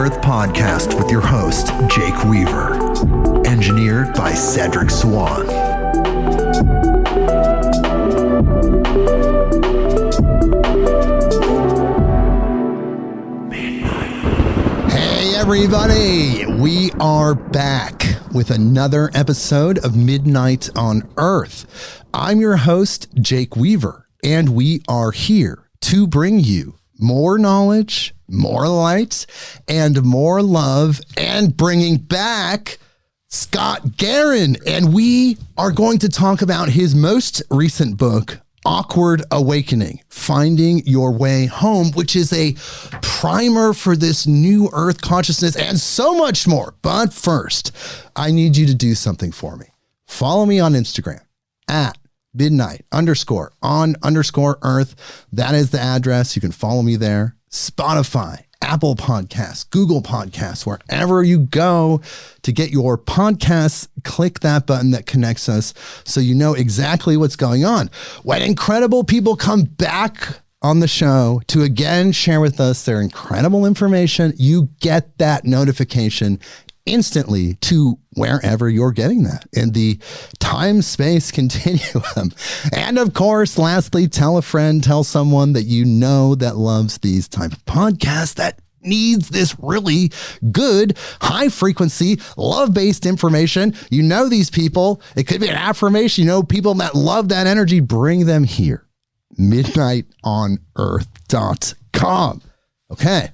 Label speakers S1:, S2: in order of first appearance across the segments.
S1: Earth podcast with your host, Jake Weaver. Engineered by Cedric Swan. Hey everybody, we are back with another episode of Midnight on Earth. I'm your host, Jake Weaver, and we are here to bring you more knowledge, more light, and more love, and bringing back Scott Guerin. And we are going to talk about his most recent book, Awkward Awakening, Finding Your Way Home, which is a primer for this new Earth consciousness and so much more. But first, I need you to do something for me. Follow me on Instagram at midnight_on_earth. That is the address. You can follow me there. Spotify, Apple Podcasts, Google Podcasts, wherever you go to get your podcasts, click that button that connects us so you know exactly what's going on. When incredible people come back on the show to again share with us their incredible information, you get that notification instantly to wherever you're getting that in the time-space continuum. And of course, lastly, tell a friend, tell someone that you know that loves these type of podcasts, that needs this really good, high-frequency, love-based information. You know these people. It could be an affirmation. You know people that love that energy. Bring them here. midnightonearth.com. Okay.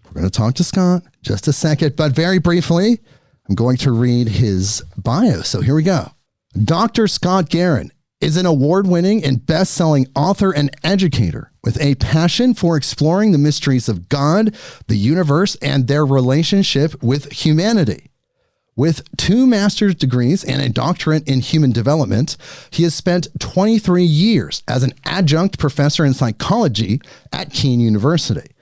S1: We're going to talk to Scott just a second, but very briefly, I'm going to read his bio. So here we go. Dr. Scott Guerin is an award-winning and best-selling author and educator with a passion for exploring the mysteries of God, the universe, and their relationship with humanity. With 2 master's degrees and a doctorate in human development, he has spent 23 years as an adjunct professor in psychology at Kean University.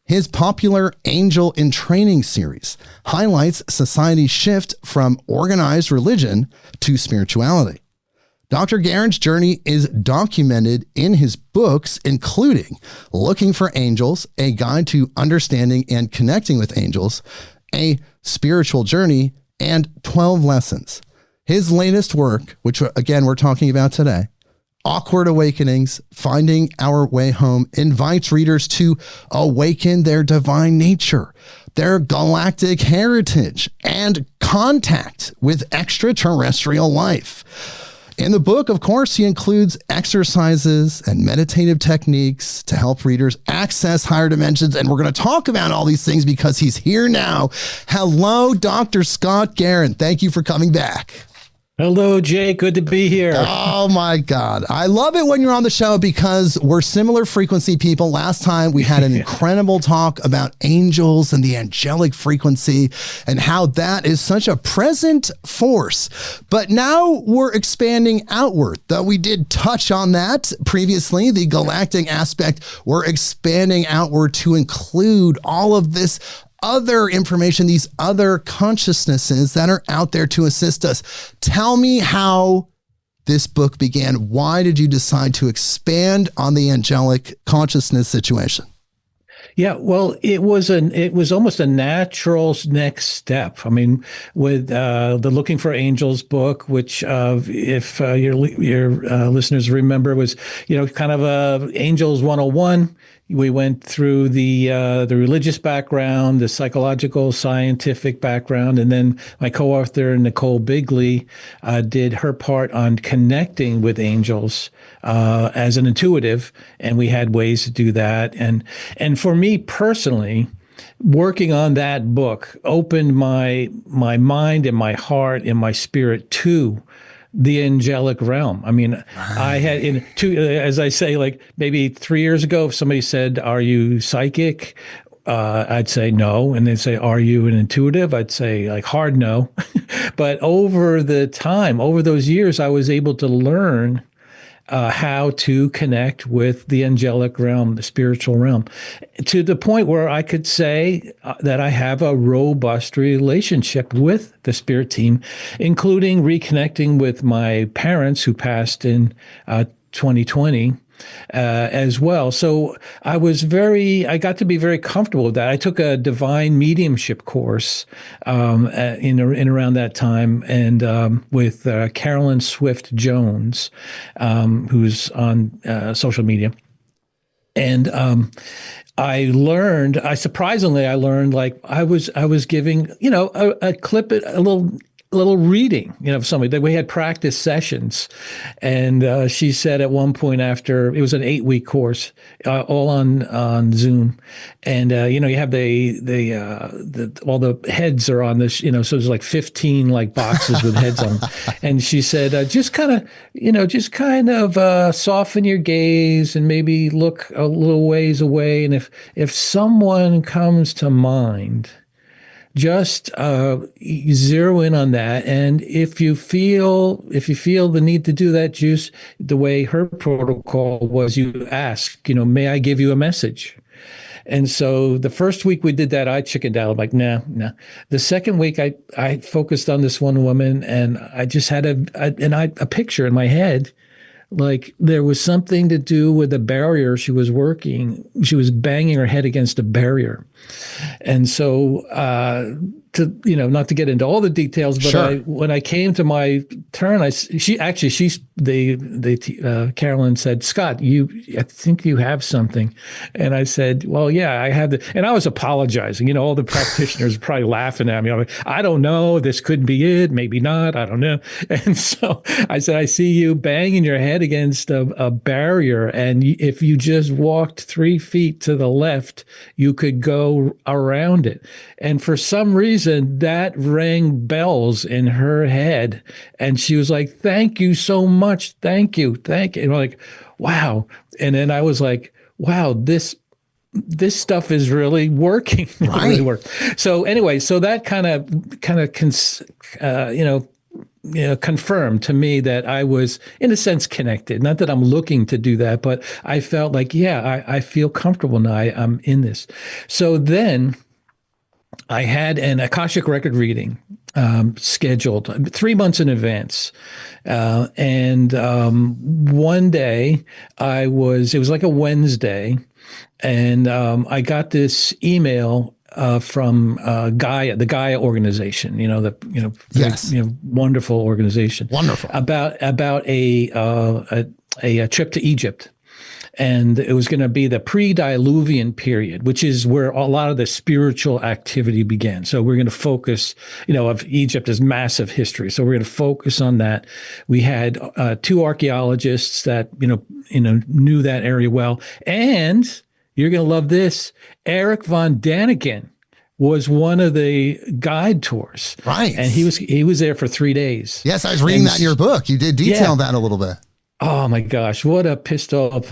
S1: His popular Angel in Training series highlights society's shift from organized religion to spirituality. Dr. Guerin's journey is documented in his books, including Looking for Angels, A Guide to Understanding and Connecting with Angels, A Spiritual Journey, and 12 Lessons. His latest work, which again we're talking about today, Awkward Awakenings, Finding Our Way Home, invites readers to awaken their divine nature, their galactic heritage, and contact with extraterrestrial life. In the book, of course, he includes exercises and meditative techniques to help readers access higher dimensions. And we're going to talk about all these things because he's here now. Hello, Dr. Scott Guerin. Thank you for coming back.
S2: Hello, Jake. Good to be here.
S1: Oh, my God. I love it when you're on the show because we're similar frequency people. Last time we had an incredible talk about angels and the angelic frequency and how that is such a present force. But now we're expanding outward, though we did touch on that previously, the galactic aspect. We're expanding outward to include all of this other information, these other consciousnesses that are out there to assist us. Tell me how this book began. Why did you decide to expand on the angelic consciousness situation?
S2: Yeah, well, it was almost a natural next step. I mean, with the Looking for Angels book, which if your listeners remember was, kind of Angels 101. We went through the religious background, the psychological, scientific background, and then my co-author, Nicole Bigley, did her part on connecting with angels as an intuitive, and we had ways to do that. And for me personally, working on that book opened my mind and my heart and my spirit to the angelic realm. I mean, I had as I say, like maybe 3 years ago, if somebody said, "Are you psychic?" I'd say no. And they'd say, "Are you an intuitive?" I'd say like hard no. But over those years, I was able to learn how to connect with the angelic realm, the spiritual realm, to the point where I could say that I have a robust relationship with the spirit team, including reconnecting with my parents who passed in 2020 as well. So I got to be very comfortable with that. I took a divine mediumship course in around that time, and with Carolyn Swift Jones, who's on social media. And I surprisingly learned, like I was giving, a clip, a little reading, of somebody that we had practice sessions. And she said at one point, after it was an 8-week course, all on Zoom. And, you have all the heads are on this, so there's like 15 like boxes with heads on them. And she said, just kind of soften your gaze and maybe look a little ways away. And if someone comes to mind, just zero in on that, and if you feel the need to do that, just the way her protocol was, you ask, may I give you a message? And so the first week we did that, I chickened out. I'm like, no. The second week, I focused on this one woman, and I just had a picture in my head. Like there was something to do with a barrier she was working. She was banging her head against a barrier. And so, not to get into all the details, but
S1: Sure.
S2: when I came to my turn, Carolyn said, Scott, I think you have something. And I said, well, yeah, I have and I was apologizing. All the practitioners probably laughing at me. I'm like, I don't know. This could be it. Maybe not. I don't know. And so I said, I see you banging your head against a barrier. And if you just walked 3 feet to the left, you could go around it. And for some reason, that rang bells in her head. And she was like, thank you so much. Thank you. And I'm like, wow. And then I was like, wow, this stuff is really working.
S1: Right.
S2: Really worked. So anyway, so that kind of confirmed to me that I was, in a sense, connected. Not that I'm looking to do that, but I felt like, I feel comfortable now. I'm in this. So then I had an Akashic record reading scheduled 3 months in advance. And one day it was like a Wednesday, and I got this email from Gaia, the Gaia organization,
S1: Yes.
S2: wonderful organization.
S1: Wonderful.
S2: About a trip to Egypt. And it was going to be the pre-diluvian period, which is where a lot of the spiritual activity began. So we're going to focus, of Egypt as massive history. So we're going to focus on that. We had 2 archaeologists that, knew that area well. And you're going to love this. Eric von Daniken was one of the guide tours.
S1: Right.
S2: And he was there for 3 days.
S1: Yes, I was reading that in your book. You did detail that a little bit.
S2: Oh my gosh, what a pistol.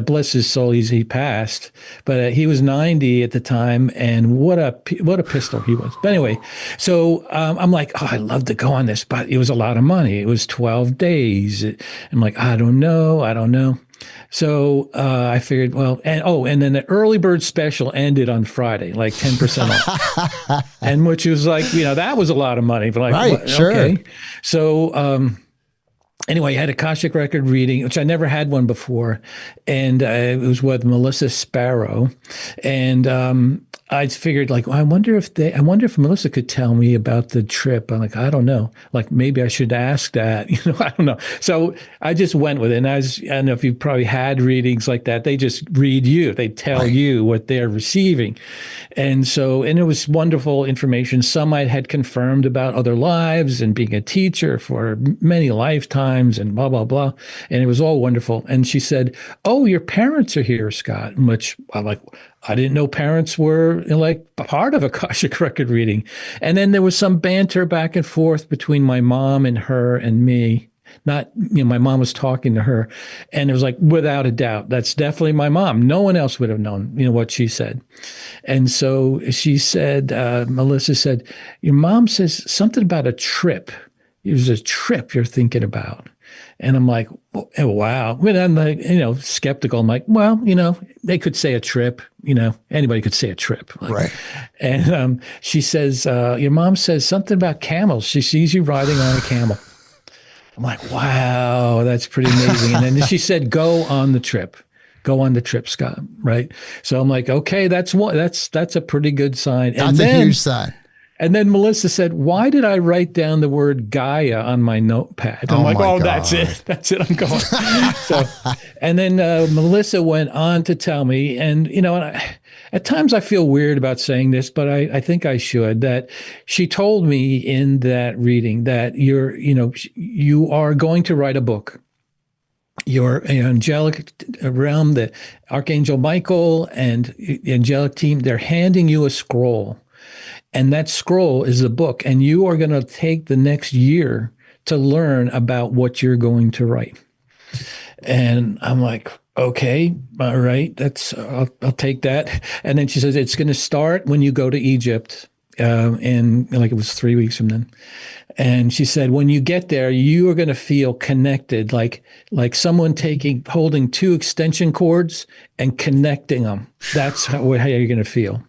S2: Bless his soul, he passed, but he was 90 at the time, and what a pistol he was. But anyway, so I'm like, I love to go on this, but it was a lot of money. It was 12 days. I'm like, I don't know. So I figured, and then the early bird special ended on Friday, like 10% off, and which was like, that was a lot of money. But like,
S1: right, sure. Okay.
S2: So anyway, I had a Akashic record reading, which I never had one before, and it was with Melissa Sparrow, and I figured, like, I wonder if Melissa could tell me about the trip. I'm like, I don't know. Like, maybe I should ask that. I don't know. So I just went with it. And I don't know if you've probably had readings like that. They just read you. They tell you what they're receiving. And it was wonderful information. Some I had confirmed about other lives and being a teacher for many lifetimes and blah, blah, blah. And it was all wonderful. And she said, oh, your parents are here, Scott, which I'm like, I didn't know parents were like part of Akashic record reading. And then there was some banter back and forth between my mom and her and me. Not, my mom was talking to her, and it was like, without a doubt, that's definitely my mom. No one else would have known, what she said. And so she said, Melissa said, your mom says something about a trip. It was a trip you're thinking about. And I'm like, oh, wow. When I'm like, skeptical, I'm like, well, they could say a trip, anybody could say a trip. Like,
S1: right.
S2: And she says, your mom says something about camels. She sees you riding on a camel. I'm like, wow, that's pretty amazing. And then she said, go on the trip. Go on the trip, Scott. Right. So I'm like, okay, that's a pretty good sign.
S1: That's a huge sign.
S2: And then Melissa said, why did I write down the word Gaia on my notepad? I'm like, oh, God. That's it. That's it. I'm going. So, and then Melissa went on to tell me, and, at times I feel weird about saying this, but I think I should, that she told me in that reading that you are going to write a book. Your angelic realm, the Archangel Michael and angelic team, they're handing you a scroll. And that scroll is a book. And you are going to take the next year to learn about what you're going to write. And I'm like, okay, all right, I'll take that. And then she says, it's going to start when you go to Egypt. And like it was 3 weeks from then. And she said, when you get there, you are going to feel connected, like someone holding two extension cords and connecting them. That's how you're going to feel.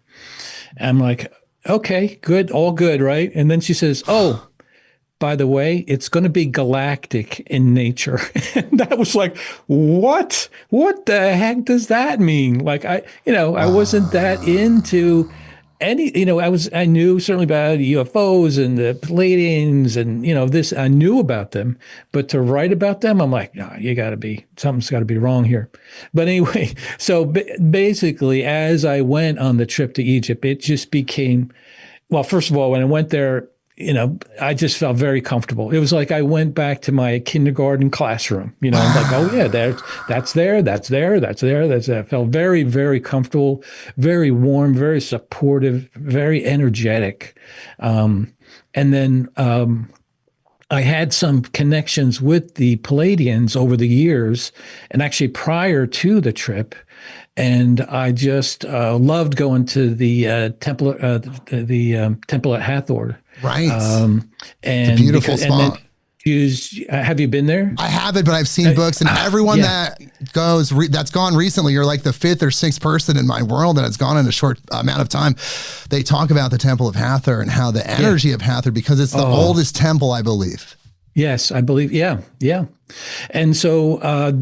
S2: I'm like, okay, good, all good, right? And then she says, oh, by the way, it's going to be galactic in nature. And that was like, what? What the heck does that mean? Like, I wasn't that into any, I knew certainly about UFOs and the Palladians and, this, I knew about them, but to write about them, I'm like, no, something's got to be wrong here. But anyway, so basically, as I went on the trip to Egypt, it just became, well, first of all, when I went there, I just felt very comfortable. It was like I went back to my kindergarten classroom. I'm like, oh yeah, that's there. I felt very, very comfortable, very warm, very supportive, very energetic. And then I had some connections with the Palladians over the years, and actually prior to the trip. And I just loved going to the temple, temple at Hathor.
S1: Right.
S2: And
S1: it's a beautiful spot.
S2: Have you been there?
S1: I haven't, but I've seen books, and everyone that that's gone recently, you're like the fifth or sixth person in my world that has gone in a short amount of time. They talk about the Temple of Hathor and how the energy of Hathor, because it's the oldest temple, I believe.
S2: Yes, I believe. Yeah. And so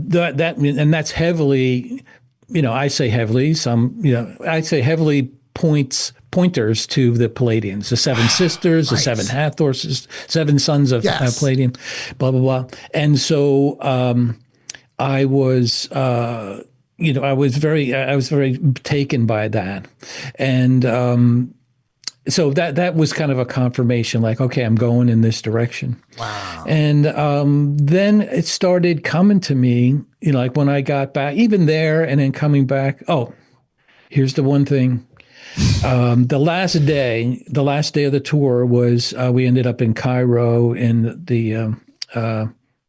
S2: that's heavily, I say heavily, I say heavily pointers to the Palladians, the seven sisters, the seven Hathors, seven sons of Palladium, blah, blah, blah. And so I was very taken by that. And so that was kind of a confirmation, like, okay, I'm going in this direction.
S1: Wow.
S2: And then it started coming to me, like when I got back, even there and then coming back. Oh, here's the one thing. The last day of the tour was we ended up in Cairo in the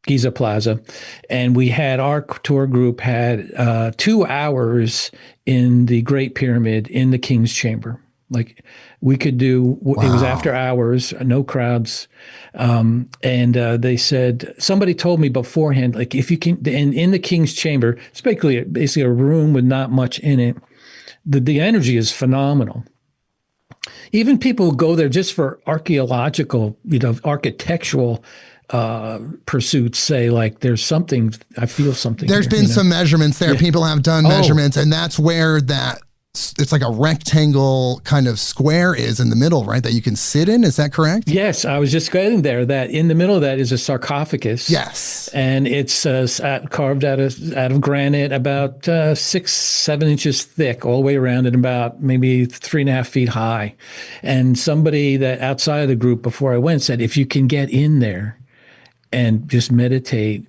S2: Giza Plaza, and we had our tour group had 2 hours in the Great Pyramid in the King's Chamber. Like we could do, it was after hours, no crowds. And they said, somebody told me beforehand, like if you can, in the King's Chamber, it's basically a room with not much in it. The energy is phenomenal. Even people who go there just for archaeological, architectural pursuits say, like, there's something, I feel something.
S1: There's been some measurements there. Yeah. People have done measurements, and that's where it's like a rectangle kind of square is in the middle, right? That you can sit in. Is that correct?
S2: Yes. I was just getting there, that in the middle of that is a sarcophagus.
S1: Yes.
S2: And it's carved out of granite, about 6-7 inches thick all the way around, and about maybe 3.5 feet high. And somebody that outside of the group before I went said, if you can get in there and just meditate,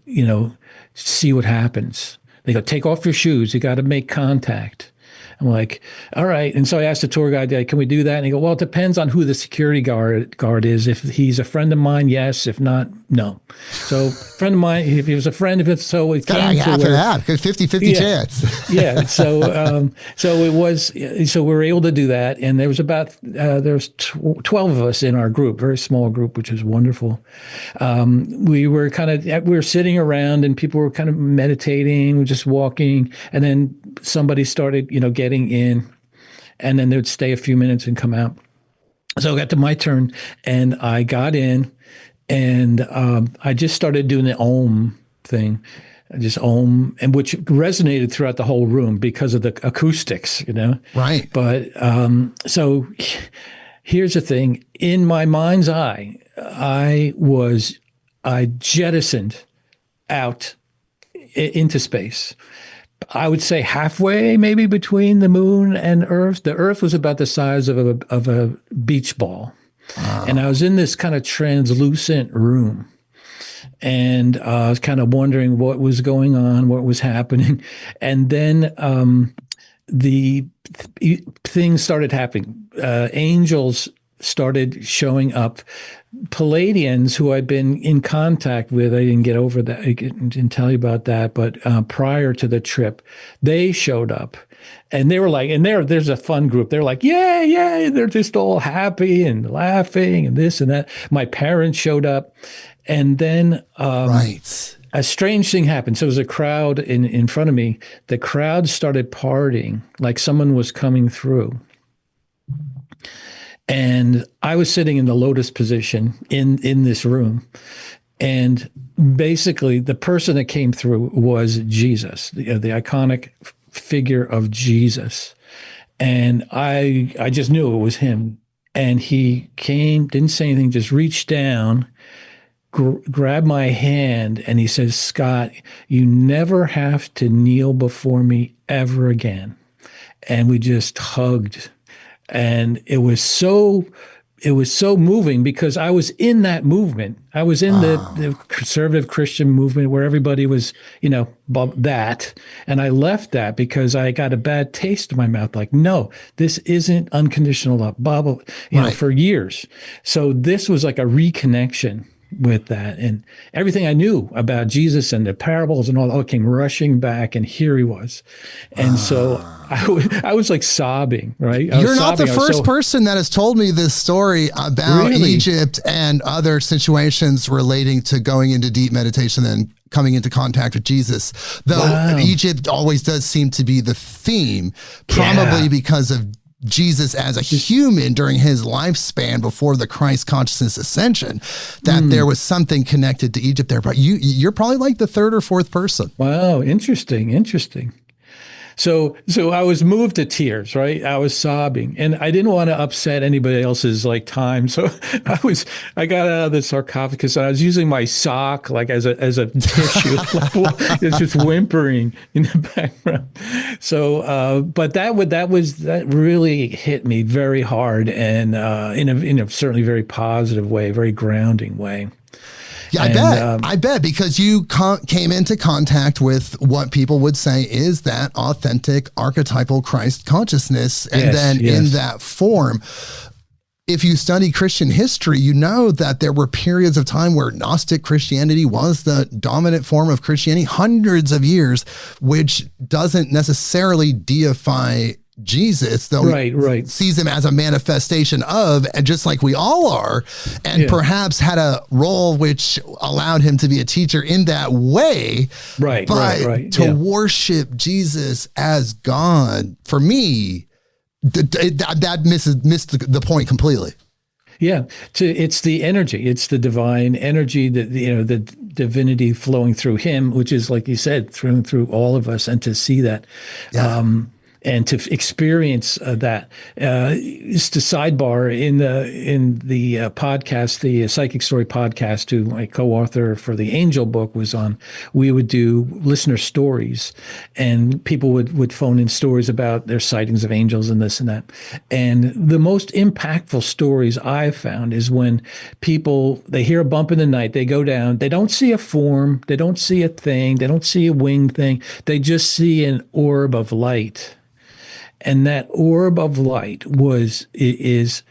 S2: see what happens. They go, take off your shoes. You got to make contact. I'm like, all right. And so I asked the tour guide, can we do that? And he go, well, it depends on who the security guard is. If he's a friend of mine, yes. If not, no. So friend of mine, if he was a friend, if it's so it came
S1: half and half, 50-50 chance.
S2: Yeah. So it was, so we were able to do that. And there was there was 12 of us in our group, very small group, which was wonderful. We were sitting around and people were kind of meditating, just walking. And then somebody started, getting in, and then they'd stay a few minutes and come out. So I got to my turn, and I got in, And I just started doing the Om thing, just Om, and which resonated throughout the whole room because of the acoustics,
S1: Right.
S2: But so here's the thing: in my mind's eye, I jettisoned out into space. I would say halfway, maybe between the moon and Earth. The Earth was about the size of a beach ball. Wow. And I was in this kind of translucent room. And I was kind of wondering what was going on, what was happening. And then the things started happening. Angels started showing up. Palladians who I'd been in contact with, I didn't get over that. I didn't tell you about that, but prior to the trip, they showed up, and they were like, and there's a fun group. They're like, yay! They're just all happy and laughing and this and that. My parents showed up, and then
S1: right.
S2: A strange thing happened. So there was a crowd in front of me. The crowd started partying like someone was coming through. And I was sitting in the lotus position in this room. And basically, the person that came through was Jesus, the iconic figure of Jesus. And I just knew it was him. And he came, didn't say anything, just reached down, grabbed my hand, and he says, "Scott, you never have to kneel before me ever again." And we just hugged. And it was so moving because I was in that movement. I was in the conservative Christian movement where everybody was, that. And I left that because I got a bad taste in my mouth. Like, no, this isn't unconditional love, blah, blah, for years. So this was like a reconnection with that. And everything I knew about Jesus and the parables and all came rushing back, and here he was. And so I was like sobbing, right?
S1: You're not the first person that has told me this story about Egypt and other situations relating to going into deep meditation and coming into contact with Jesus. Though Egypt always does seem to be the theme, probably because of Jesus as a human during his lifespan before the Christ consciousness ascension, that there was something connected to Egypt there. But you're probably like the third or fourth person.
S2: Wow. Interesting. So I was moved to tears, right? I was sobbing, and I didn't want to upset anybody else's time. So I got out of the sarcophagus, and I was using my sock like as a tissue. It's just whimpering in the background. So, but that really hit me very hard, and in a certainly very positive way, very grounding way.
S1: Yeah, I bet because you came into contact with what people would say is that authentic archetypal Christ consciousness. And in that form, if you study Christian history, you know that there were periods of time where Gnostic Christianity was the dominant form of Christianity, hundreds of years, which doesn't necessarily deify Jesus, though
S2: right.
S1: sees him as a manifestation of, and just like we all are, and perhaps had a role which allowed him to be a teacher in that way.
S2: Right.
S1: To worship Jesus as God, for me, that missed the point completely.
S2: Yeah, it's the energy, it's the divine energy, that the divinity flowing through him, which is, like you said, through all of us, and to see that. And to experience that. Just a sidebar, in the podcast, the Psychic Story podcast, who my co-author for the Angel book was on, we would do listener stories, and people would phone in stories about their sightings of angels and this and that. And the most impactful stories I've found is when they hear a bump in the night, they go down, they don't see a form, they don't see a thing, they don't see a winged thing, they just see an orb of light. And that orb of light is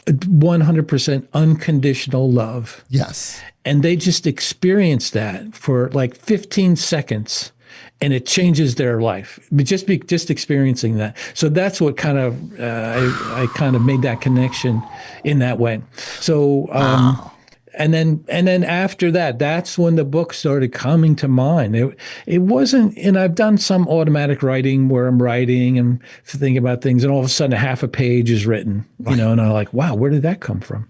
S2: 100% unconditional love.
S1: Yes.
S2: And they just experience that for like 15 seconds, and it changes their life. But just experiencing that. So that's what kind of I kind of made that connection in that way. So And then after that, that's when the book started coming to mind. It wasn't, and I've done some automatic writing where I'm writing and thinking about things, and all of a sudden half a page is written, and I'm like, wow, where did that come from?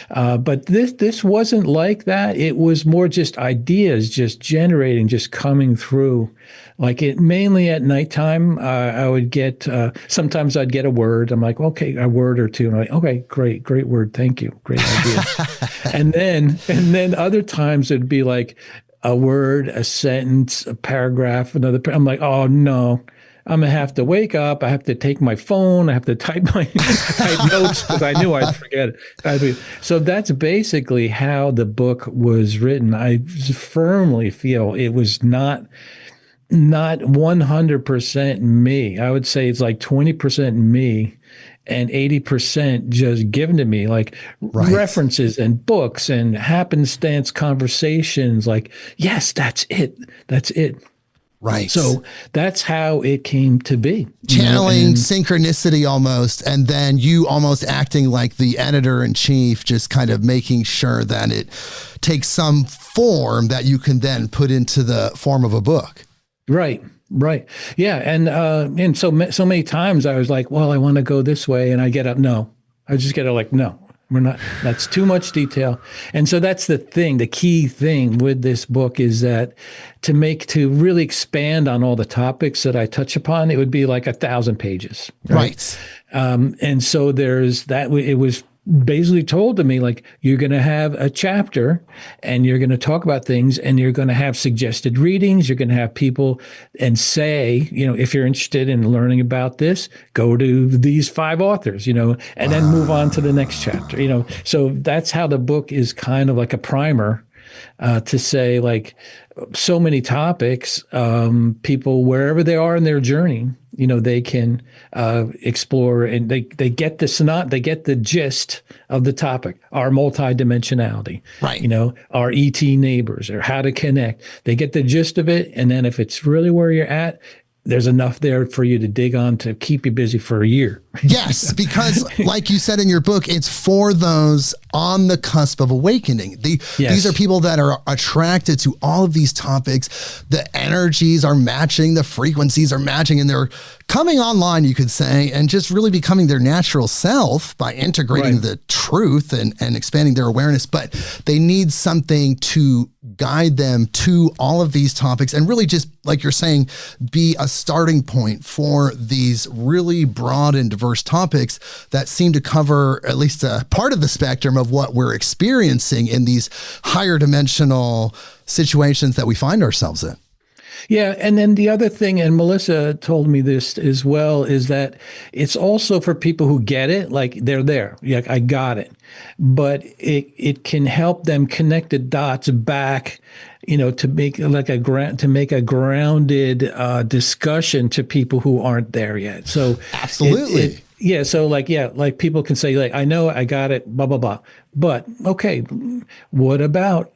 S2: But this wasn't like that. It was more just ideas, just generating, just coming through. Like it mainly at nighttime, I would get, sometimes I'd get a word. I'm like, okay, a word or two. And I'm like, okay, great word. Thank you. Great idea. and then other times it'd be like a word, a sentence, a paragraph, another. I'm like, oh no. I'm gonna have to wake up. I have to take my phone. I have to type my type notes because I knew I'd forget it. So that's basically how the book was written. I firmly feel it was not 100% me. I would say it's like 20% me and 80% just given to me, like references and books and happenstance conversations. Like, yes, that's it. That's it.
S1: Right.
S2: So that's how it came to be.
S1: Channeling synchronicity almost, and then you almost acting like the editor in chief, just kind of making sure that it takes some form that you can then put into the form of a book.
S2: Right. Yeah. And so many times I was like, well, I want to go this way. And I get up. No, I just get up like, no. We're not, that's too much detail. And so that's the thing, the key thing with this book is that to really expand on all the topics that I touch upon, it would be like 1,000 pages. Right. And so there's that, it was basically told to me, like, you're going to have a chapter and you're going to talk about things and you're going to have suggested readings. You're going to have people and say, if you're interested in learning about this, go to these 5 authors, and then move on to the next chapter, So that's how the book is kind of like a primer to say, like, so many topics, people, wherever they are in their journey, they can explore, and they get they get the gist of the topic, our multidimensionality, right? Our ET neighbors, or how to connect. They get the gist of it, and then if it's really where you're at, there's enough there for you to dig on to keep you busy for a year.
S1: Yes, because like you said in your book, it's for those on the cusp of awakening. These are people that are attracted to all of these topics. The energies are matching, the frequencies are matching, and they're coming online, you could say, and just really becoming their natural self by integrating the truth and expanding their awareness. But they need something to guide them to all of these topics and really just, like you're saying, be a starting point for these really broad and diverse topics that seem to cover at least a part of the spectrum of what we're experiencing in these higher dimensional situations that we find ourselves in.
S2: Yeah. And then the other thing, and Melissa told me this as well, is that it's also for people who get it, like they're there. Yeah, I got it. But it can help them connect the dots back, to make a grounded discussion to people who aren't there yet. So
S1: absolutely.
S2: Like people can say, like, I know I got it, blah, blah, blah. But okay, what about,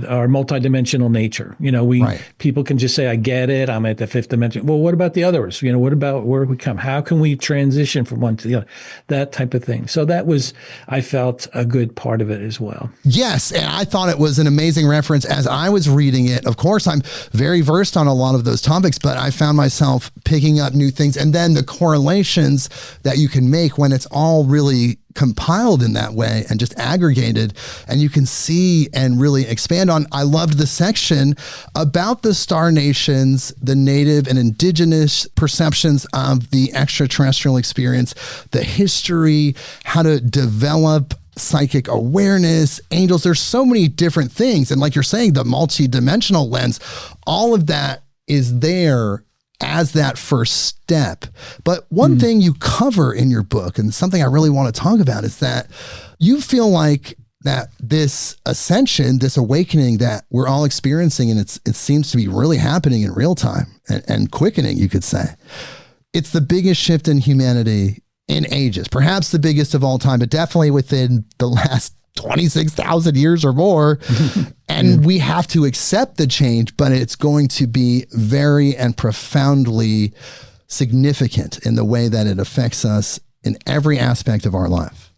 S2: our multidimensional nature? People can just say, I get it, I'm at the 5th dimension. Well, what about the others? What about where we come? How can we transition from one to the other? That type of thing. So that was, I felt, a good part of it as well.
S1: Yes, and I thought it was an amazing reference as I was reading it. Of course, I'm very versed on a lot of those topics, but I found myself picking up new things, and then the correlations that you can make when it's all really compiled in that way and just aggregated, and you can see and really expand on. I loved the section about the star nations, the native and indigenous perceptions of the extraterrestrial experience, the history, how to develop psychic awareness, angels. There's so many different things. And like you're saying, the multi-dimensional lens, all of that is there as that first step. But one thing you cover in your book, and something I really want to talk about, is that you feel like that this ascension, this awakening that we're all experiencing, and it seems to be really happening in real time and quickening, you could say, it's the biggest shift in humanity in ages, perhaps the biggest of all time, but definitely within the last 26,000 years or more. And we have to accept the change, but it's going to be very and profoundly significant in the way that it affects us in every aspect of our life.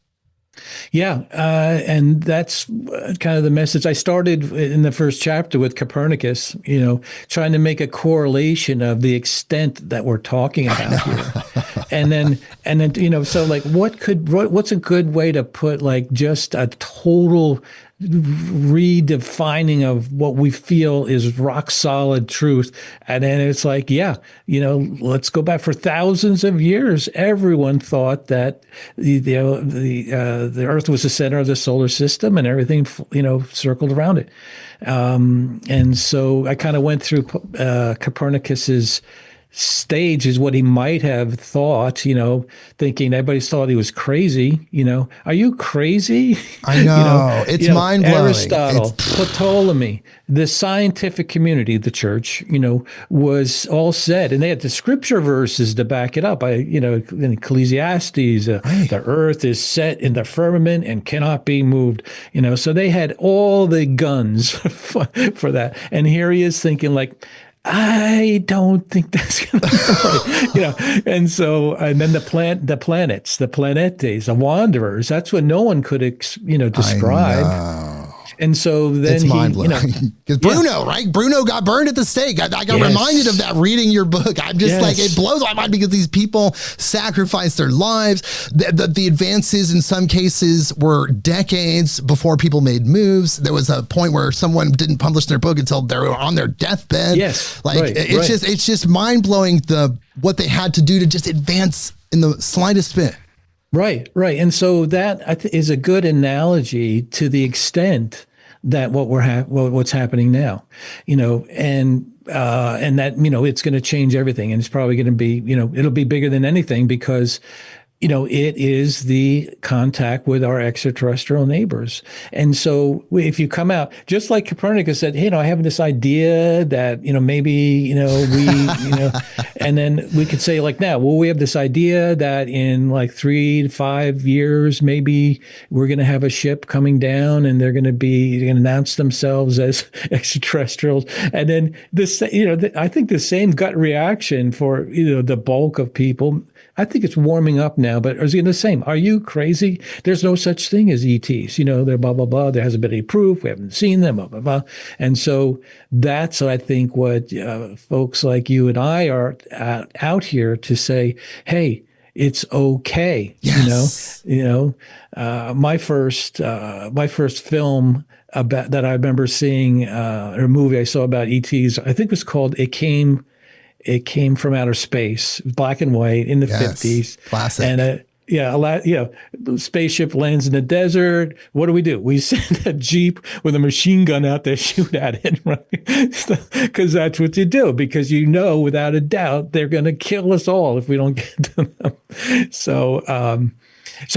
S2: Yeah, and that's kind of the message. I started in the first chapter with Copernicus, trying to make a correlation of the extent that we're talking about here. And then, so like what's a good way to put like just a total redefining of what we feel is rock solid truth. And then it's like, yeah, let's go back for thousands of years. Everyone thought that the Earth was the center of the solar system and everything, circled around it. And so I kind of went through Copernicus's stage is what he might have thought, thinking everybody thought he was crazy. Are you crazy?
S1: I know. It's mind blowing.
S2: Aristotle, Ptolemy, the scientific community, the church, was all said, and they had the scripture verses to back it up. In Ecclesiastes, the earth is set in the firmament and cannot be moved. So they had all the guns for that. And here he is thinking like, I don't think that's going to be right, And so, and then the planets, the planetes, the wanderers. That's what no one could, describe. And so then
S1: it's mind blowing because Bruno, right? Bruno got burned at the stake. I got reminded of that reading your book. I'm just like, it blows my mind because these people sacrificed their lives. The advances in some cases were decades before people made moves. There was a point where someone didn't publish their book until they were on their deathbed. It's just mind blowing what they had to do to just advance in the slightest bit.
S2: Right. And so that is a good analogy to the extent that what's happening now, and that, it's going to change everything, and it's probably going to be, it'll be bigger than anything because it is the contact with our extraterrestrial neighbors. And so if you come out, just like Copernicus said, hey, I have this idea that, maybe, we, and then we could say like now, well, we have this idea that in like 3 to 5 years, maybe we're going to have a ship coming down and they're going to announce themselves as extraterrestrials. And then this, I think the same gut reaction for, the bulk of people, I think it's warming up now, but is it the same? Are you crazy? There's no such thing as ETs. They're blah, blah, blah. There hasn't been any proof. We haven't seen them, blah, blah, blah. And so that's, I think, what folks like you and I are out here to say, hey, it's okay.
S1: Yes.
S2: My first film about that I remember seeing, or movie I saw about ETs, I think was called It Came from Outer Space, black and white in the 50s.
S1: Classic.
S2: And the spaceship lands in the desert. What do? We send a Jeep with a machine gun out there, shoot at it, right? Because that's what you do, because without a doubt, they're going to kill us all if we don't get to them. So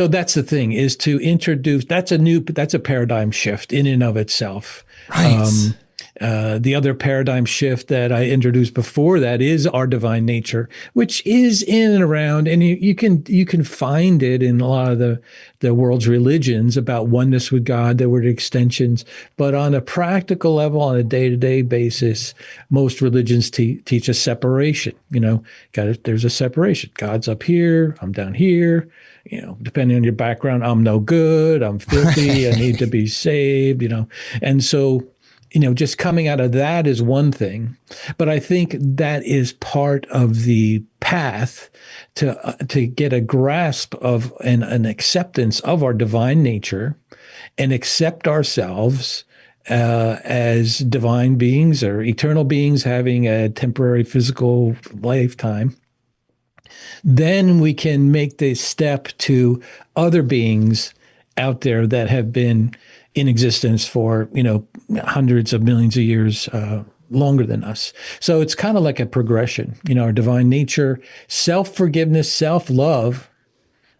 S2: that's the thing, is to introduce, that's a paradigm shift in and of itself.
S1: Right.
S2: The other paradigm shift that I introduced before that is our divine nature, which is in and around, and you can find it in a lot of the world's religions about oneness with God. There were extensions, but on a practical level, on a day-to-day basis, most religions teach a separation. There's a separation. God's up here, I'm down here. Depending on your background, I'm no good, I'm filthy, I need to be saved. And so, just coming out of that is one thing, but I think that is part of the path to get a grasp of an acceptance of our divine nature and accept ourselves as divine beings or eternal beings having a temporary physical lifetime. Then we can make the step to other beings out there that have been in existence for, hundreds of millions of years longer than us. So it's kind of like a progression, our divine nature, self-forgiveness, self-love,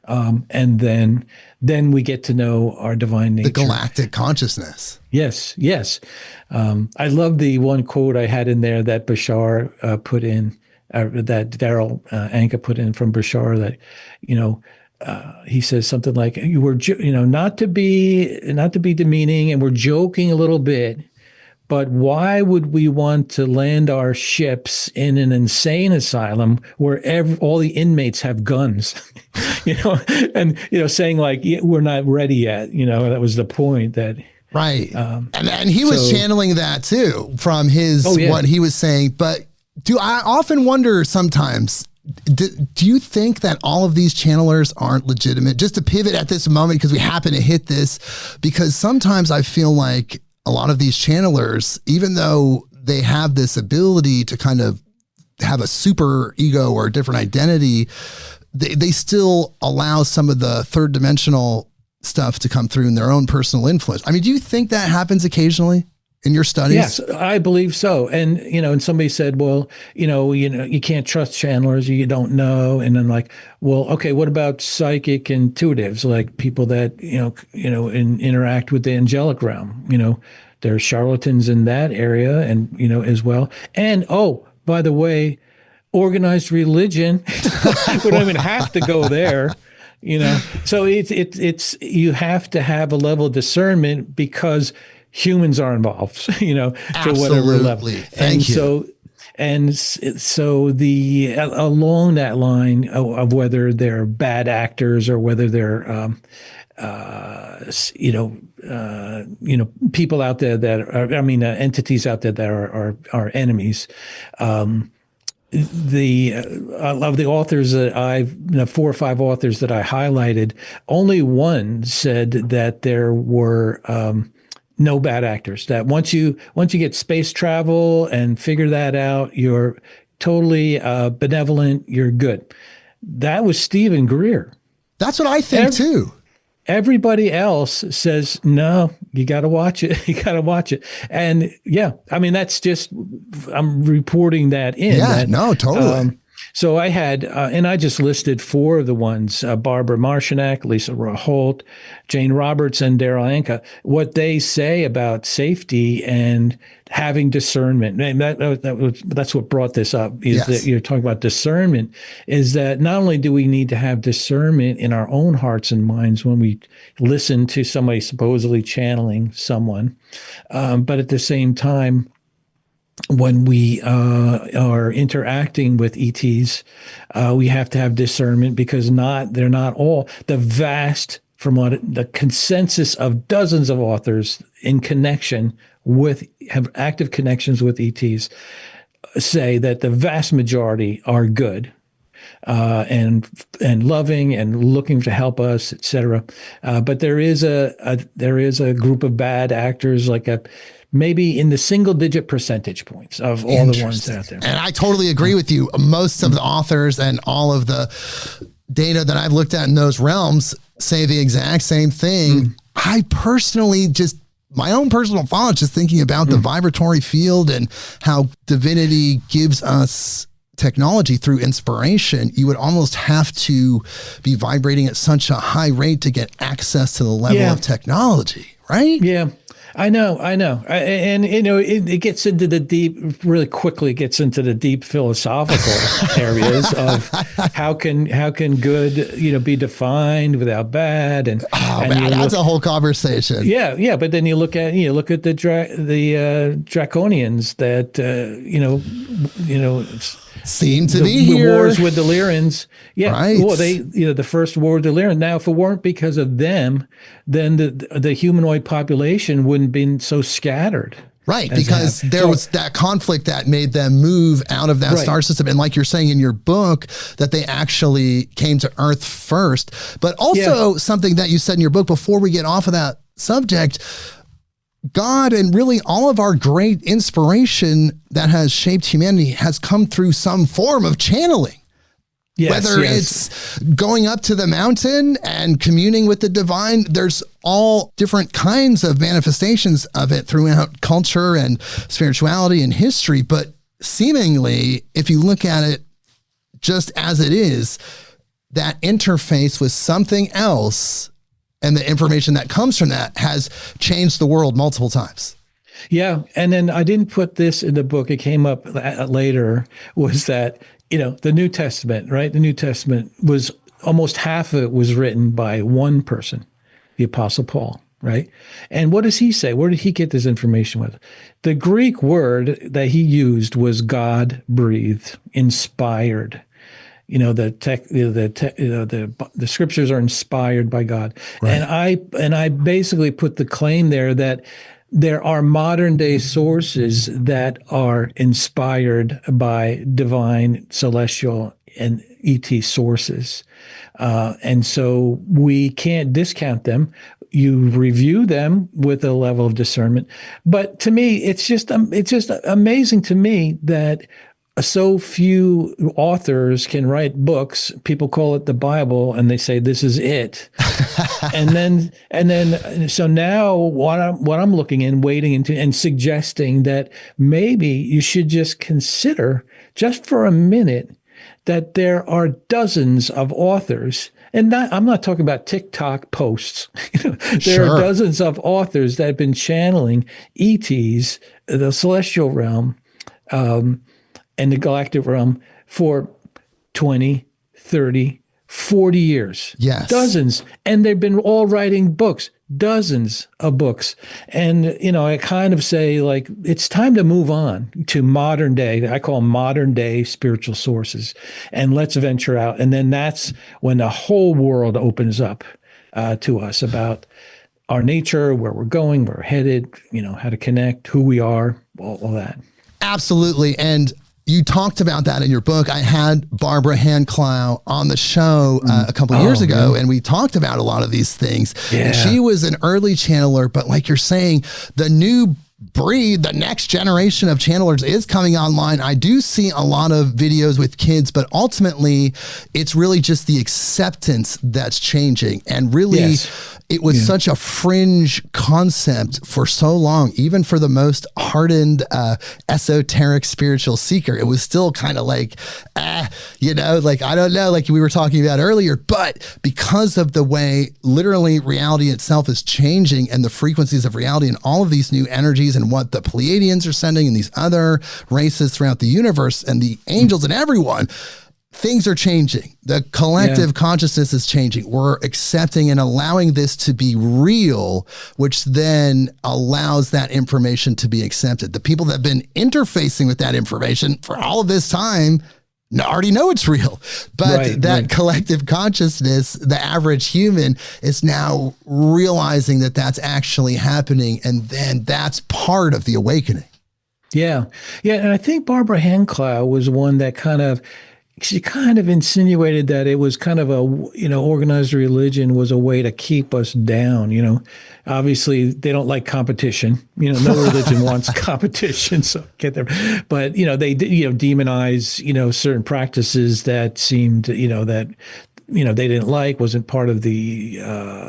S2: and then we get to know our divine nature.
S1: The galactic consciousness.
S2: Yes. I love the one quote I had in there that Bashar put in, that Daryl Anka put in from Bashar, that, he says something like, "You were, not to be demeaning, and we're joking a little bit, But why would we want to land our ships in an insane asylum where all the inmates have guns? And saying like, yeah, we're not ready yet. That was the point that.
S1: Right. And he was channeling that too from what he was saying. But I often wonder sometimes, do you think that all of these channelers aren't legitimate? Just to pivot at this moment, because we happen to hit this, because sometimes I feel like a lot of these channelers, even though they have this ability to kind of have a super ego or a different identity, they still allow some of the third dimensional stuff to come through in their own personal influence. I mean, do you think that happens occasionally in your studies?
S2: Yes, I believe so. And, and somebody said, well, you can't trust channelers, you don't know. And then like, well, okay, what about psychic intuitives, like people that, interact with the angelic realm? There's charlatans in that area and, as well. And, oh, by the way, organized religion, we don't even have to go there. So it's you have to have a level of discernment because humans are involved, to whatever level.
S1: Thank you.
S2: So along that line of whether they're bad actors or whether they're people out there that are, entities out there that are enemies. Of the authors that 4 or 5 authors that I highlighted, only one said that there were no bad actors. That once you get space travel and figure that out, you're totally benevolent. You're good. That was Stephen Greer.
S1: That's what I think too.
S2: Everybody else says, no, you got to watch it. You got to watch it. And that's just, I'm reporting that in.
S1: Yeah, no, totally.
S2: So I had, and I just listed 4 of the ones, Barbara Marcinek, Lisa Holt, Jane Roberts, and Daryl Anka, what they say about safety and having discernment. And that's what brought this up, is that you're talking about discernment, is that not only do we need to have discernment in our own hearts and minds when we listen to somebody supposedly channeling someone, but at the same time, when we are interacting with ETs, we have to have discernment because they're not all from what the consensus of dozens of authors in connection have active connections with ETs say that the vast majority are good. And loving and looking to help us, etc. But there is a group of bad actors, like maybe in the single-digit percentage points of all the ones out there.
S1: And I totally agree with you. Most of the authors and all of the data that I've looked at in those realms say the exact same thing. I personally my own personal thoughts, just thinking about the vibratory field and how divinity gives us technology through inspiration, you would almost have to be vibrating at such a high rate to get access to the level of technology, right?
S2: Yeah. I know. And, it gets into the deep, really quickly gets into the deep philosophical areas of how can good, be defined without bad. And,
S1: that's a whole conversation.
S2: Yeah. But then you look at the Draconians that,
S1: seem to be here.
S2: Wars with the Lyrans. Yeah.
S1: Right.
S2: Well, the first war with the Lyrans. Now, if it weren't because of them, then the humanoid population wouldn't been so scattered.
S1: Right, because there was that conflict that made them move out of that star system. And like you're saying in your book, that they actually came to Earth first. But also something that you said in your book, before we get off of that subject, God and really all of our great inspiration that has shaped humanity has come through some form of channeling. Whether it's going up to the mountain and communing with the divine, there's all different kinds of manifestations of it throughout culture and spirituality and history. But seemingly, if you look at it just as it is, that interface with something else and the information that comes from that has changed the world multiple times.
S2: Yeah. And then I didn't put this in the book. It came up later, was that, the New Testament, right? The New Testament was almost half of it was written by one person, the Apostle Paul. right? And what does he say? Where did he get this information with? The Greek word that he used was God breathed, inspired. The scriptures are inspired by God.
S1: Right.
S2: And I basically put the claim there that there are modern day sources that are inspired by divine, celestial, and ET sources. And so we can't discount them. You review them with a level of discernment. But to me, it's just amazing to me that so few authors can write books. People call it the Bible, and they say this is it. So now what I'm looking and wading into and suggesting that maybe you should just consider, just for a minute, that there are dozens of authors, and I'm not talking about TikTok posts. There are dozens of authors that have been channeling ETs, the celestial realm, and the galactic realm for 20, 30, 40 years.
S1: Yes.
S2: Dozens. And they've been all writing books, dozens of books. And, I kind of say, like, it's time to move on to modern day. I call them modern day spiritual sources. And let's venture out. And then that's when the whole world opens up to us about our nature, where we're going, where we're headed, how to connect, who we are, all that.
S1: Absolutely. And you talked about that in your book. I had Barbara Handclough on the show a couple of years ago, and we talked about a lot of these things.
S2: Yeah.
S1: And she was an early channeler, but like you're saying, the new breed, the next generation of channelers is coming online. I do see a lot of videos with kids, but ultimately it's really just the acceptance that's changing. And really, it was such a fringe concept for so long, even for the most hardened, esoteric spiritual seeker. It was still kind of like, I don't know, like we were talking about earlier, but because of the way literally reality itself is changing and the frequencies of reality and all of these new energies and what the Pleiadians are sending and these other races throughout the universe and the angels and everyone, things are changing. The collective consciousness is changing. We're accepting and allowing this to be real, which then allows that information to be accepted. The people that have been interfacing with that information for all of this time already know it's real. But collective consciousness, the average human, is now realizing that that's actually happening. And then that's part of the awakening.
S2: Yeah. Yeah. And I think Barbara Handclough was one that she kind of insinuated that it was kind of organized religion was a way to keep us down. Obviously they don't like competition. No religion wants competition. So get there. But, they demonize, certain practices that seemed, that they didn't wasn't part of the,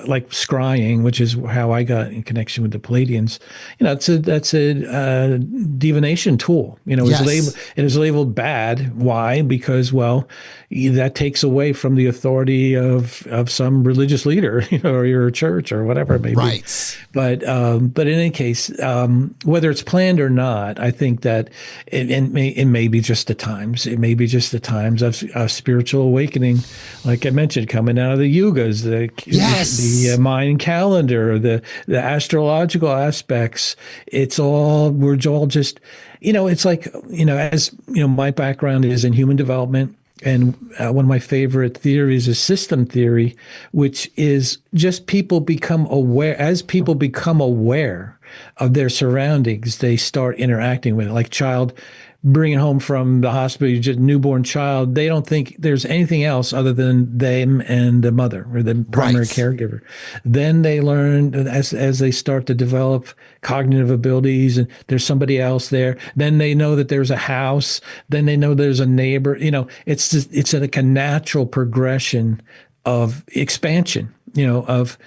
S2: like scrying, which is how I got in connection with the Pleiadians. That's a divination tool. It is labeled bad. Why? Because, that takes away from the authority of some religious leader, or your church or whatever it may be.
S1: Right.
S2: But in any case, whether it's planned or not, I think that it may be just the times. It may be just the times of spiritual awakening, like I mentioned, coming out of the yugas, the Mayan calendar, the astrological aspects. We're all just, it's like, as my background is in human development. And one of my favorite theories is system theory, which is just people become aware. As people become aware of their surroundings, they start interacting with it. Like child bringing home from the hospital, just newborn child, they don't think there's anything else other than them and the mother or the primary caregiver. Then they learn as they start to develop cognitive abilities and there's somebody else there. Then they know that there's a house. Then they know there's a neighbor. It's like a natural progression of expansion, of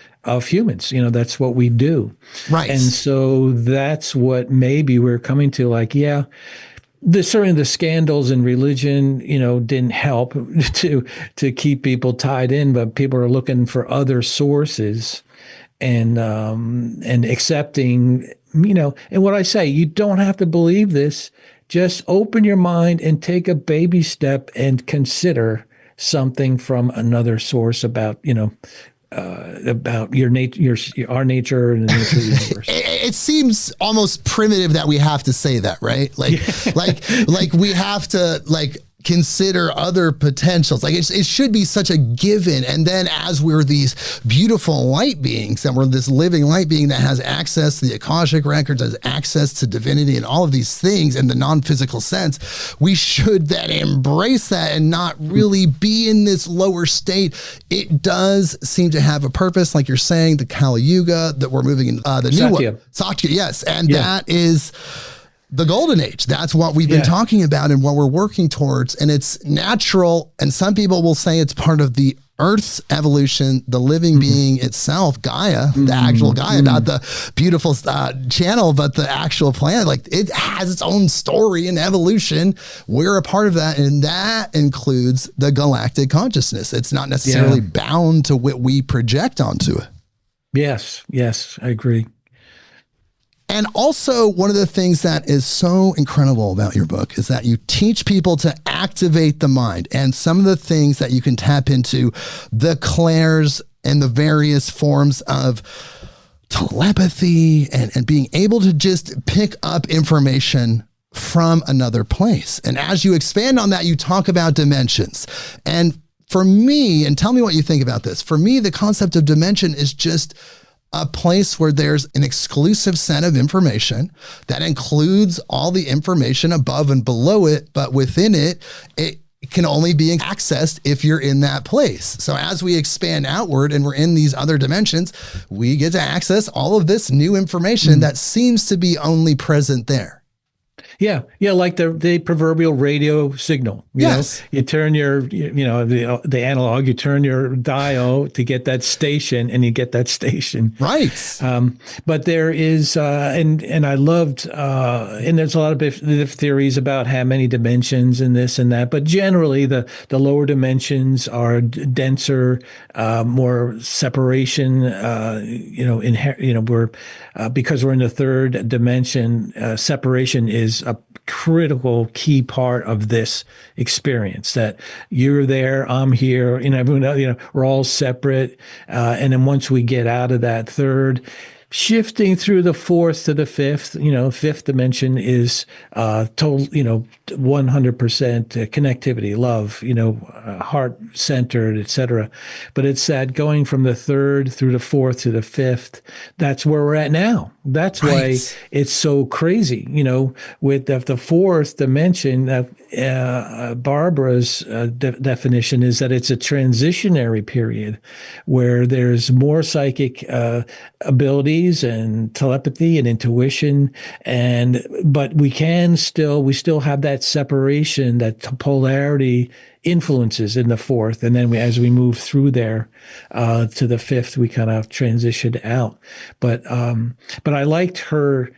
S2: humans. That's what we do.
S1: Right.
S2: And so that's what maybe we're coming to, like, certainly the scandals in religion, didn't help to keep people tied in, but people are looking for other sources and accepting, and what I say, you don't have to believe this. Just open your mind and take a baby step and consider something from another source about, about your nature, our nature, and the nature of the universe.
S1: It seems almost primitive that we have to say that, right? Like we have to consider other potentials. Like it should be such a given. And then as we're these beautiful light beings, and we're this living light being that has access to the Akashic records, has access to divinity and all of these things in the non-physical sense, we should then embrace that and not really be in this lower state. It does seem to have a purpose, like you're saying, the Kali Yuga, that we're moving in the new one. Satya, yes. And that is the golden age. That's what we've been talking about and what we're working towards. And it's natural. And some people will say it's part of the Earth's evolution, the living being itself, Gaia, the actual Gaia, not the beautiful channel, but the actual planet. Like it has its own story and evolution. We're a part of that. And that includes the galactic consciousness. It's not necessarily bound to what we project onto it.
S2: Yes, I agree.
S1: And also, one of the things that is so incredible about your book is that you teach people to activate the mind, and some of the things that you can tap into, the clairs and the various forms of telepathy and being able to just pick up information from another place. And as you expand on that, you talk about dimensions. And for me, and tell me what you think about this, for me, the concept of dimension is just a place where there's an exclusive set of information that includes all the information above and below it, but within it, it can only be accessed if you're in that place. So as we expand outward and we're in these other dimensions, we get to access all of this new information that seems to be only present there.
S2: Yeah, like the proverbial radio signal. You know, you turn your, the analog, you turn your dial to get that station, and you get that station.
S1: Right.
S2: But there is, and I loved, and there's a lot of theories about how many dimensions and this and that. But generally, the lower dimensions are denser, more separation. Because we're in the third dimension, separation is a critical key part of this experience, that you're there, I'm here, everyone, we're all separate. And then once we get out of that third, shifting through the fourth to the fifth, fifth dimension is total, 100% connectivity, love, heart-centered, etc. But it's that going from the third through the fourth to the fifth, that's where we're at now. That's why it's so crazy, with the fourth dimension. Barbara's definition is that it's a transitionary period where there's more psychic abilities and telepathy and intuition, but we still have that separation, that polarity influences in the fourth, and then as we move through there to the fifth, we kind of transitioned out. But I liked her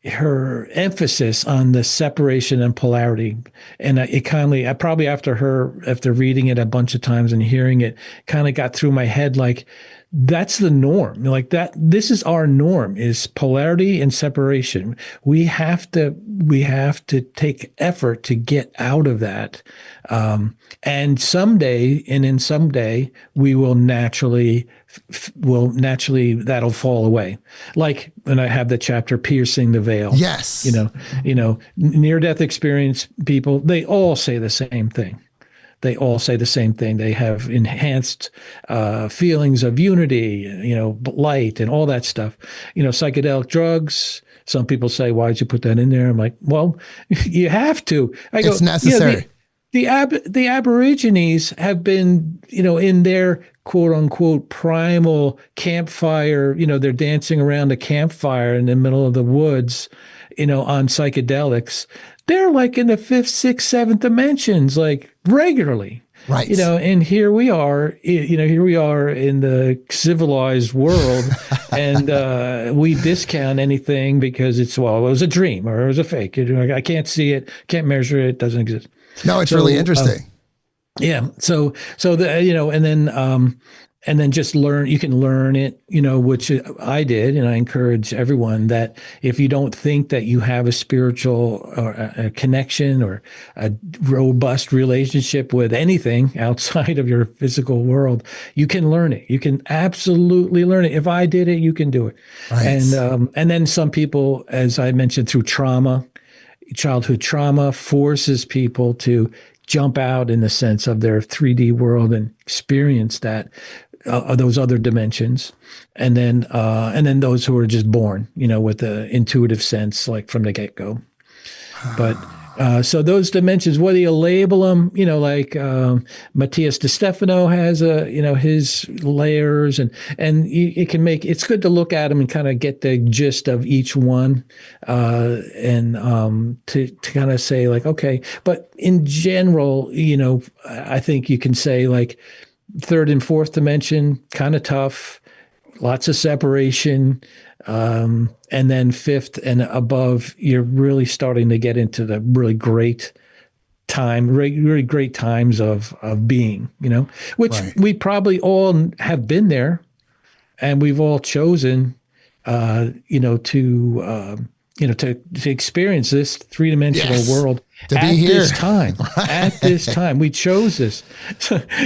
S2: emphasis on the separation and polarity, and I probably after reading it a bunch of times and hearing it, kind of got through my head like, that's the norm. Like that, this is our norm, is polarity and separation. We have to take effort to get out of that. And someday we will naturally that'll fall away. Like when I have the chapter Piercing the Veil.
S1: Yes.
S2: Near-death experience people, they all say the same thing. They all say the same thing. They have enhanced feelings of unity, light and all that stuff. Psychedelic drugs. Some people say, why'd you put that in there? I'm like, well, you have to. It's
S1: necessary.
S2: The Aborigines have been, in their quote unquote primal campfire, they're dancing around a campfire in the middle of the woods, on psychedelics. They're like in the fifth, sixth, seventh dimensions, like regularly.
S1: Right.
S2: And here we are in the civilized world, and we discount anything because it was a dream or it was a fake. I can't see it, can't measure it, doesn't exist.
S1: No, it's really interesting.
S2: So and then and then just learn. You can learn it, which I did, and I encourage everyone that if you don't think that you have a spiritual or a connection or a robust relationship with anything outside of your physical world, you can learn it. You can absolutely learn it. If I did it, you can do it.
S1: Right.
S2: And then some people, as I mentioned, through trauma, childhood trauma forces people to jump out in the sense of their 3D world and experience that those other dimensions, and then those who are just born, with the intuitive sense, like from the get-go. But so those dimensions, whether you label them, like Matthias De Stefano has his layers, and it's good to look at them and kind of get the gist of each one, and to kind of say like, okay, but in general, I think you can say like third and fourth dimension, kind of tough, lots of separation. And then fifth and above, you're really starting to get into the really great time, really great times of being, which
S1: Right.
S2: we probably all have been there, and we've all chosen, to experience this three-dimensional
S1: Yes.
S2: world
S1: To be
S2: at
S1: here.
S2: this time. At this time, we chose this.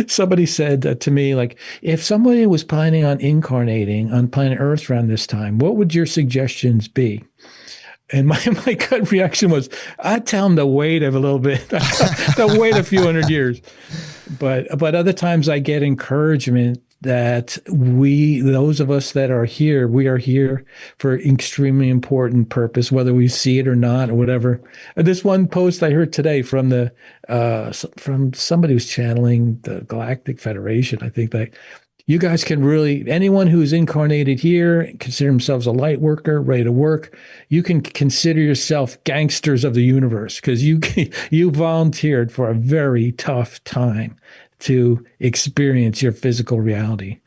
S2: Somebody said to me, like, if somebody was planning on incarnating on planet Earth around this time, what would your suggestions be? And my gut reaction was, I'd tell them to wait a little bit, to wait a few hundred years. But other times I get encouragement that those of us that are here, we are here for extremely important purpose, whether we see it or not, or whatever. This one post I heard today from from somebody who's channeling the Galactic Federation, I think, that you guys can really, anyone who's incarnated here, consider themselves a light worker, ready to work. You can consider yourself gangsters of the universe, because you volunteered for a very tough time to experience your physical reality.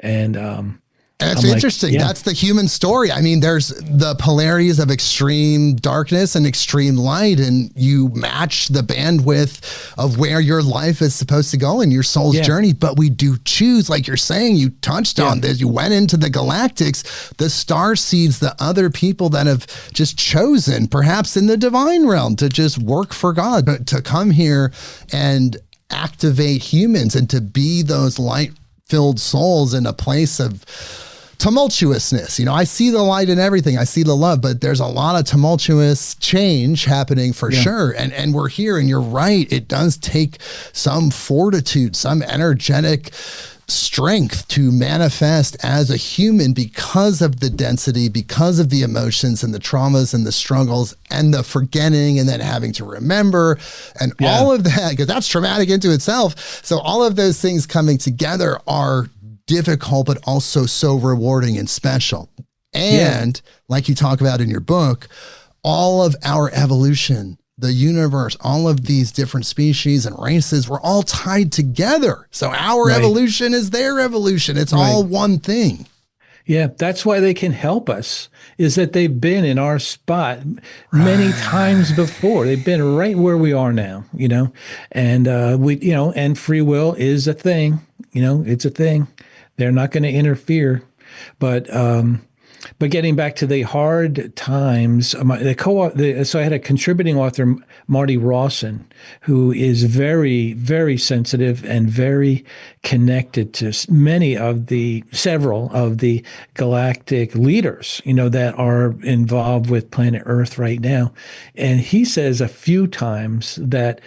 S2: And
S1: That's
S2: I'm
S1: interesting.
S2: like, yeah.
S1: That's the human story. I mean, there's the polarities of extreme darkness and extreme light, and you match the bandwidth of where your life is supposed to go in your soul's journey. But we do choose, like you're saying, you touched on this, you went into the galactics, the star seeds, the other people that have just chosen, perhaps in the divine realm, to just work for God, but to come here and activate humans and to be those light-filled souls in a place of tumultuousness. I see the light in everything. I see the love, but there's a lot of tumultuous change happening for sure. And we're here, and you're right. It does take some fortitude, some energetic strength to manifest as a human, because of the density, because of the emotions and the traumas and the struggles and the forgetting and then having to remember and all of that, because that's traumatic into itself. So all of those things coming together are difficult, but also so rewarding and special. And like you talk about in your book, all of our evolution, the universe, all of these different species and races, we're all tied together. So our evolution is their evolution. It's all one thing.
S2: Yeah, that's why they can help us, is that they've been in our spot many times before. They've been right where we are now, and and free will is a thing, it's a thing. They're not going to interfere. But getting back to the hard times, so I had a contributing author, Marty Rawson, who is very, very sensitive and very connected to several of the galactic leaders, that are involved with planet Earth right now. And he says a few times that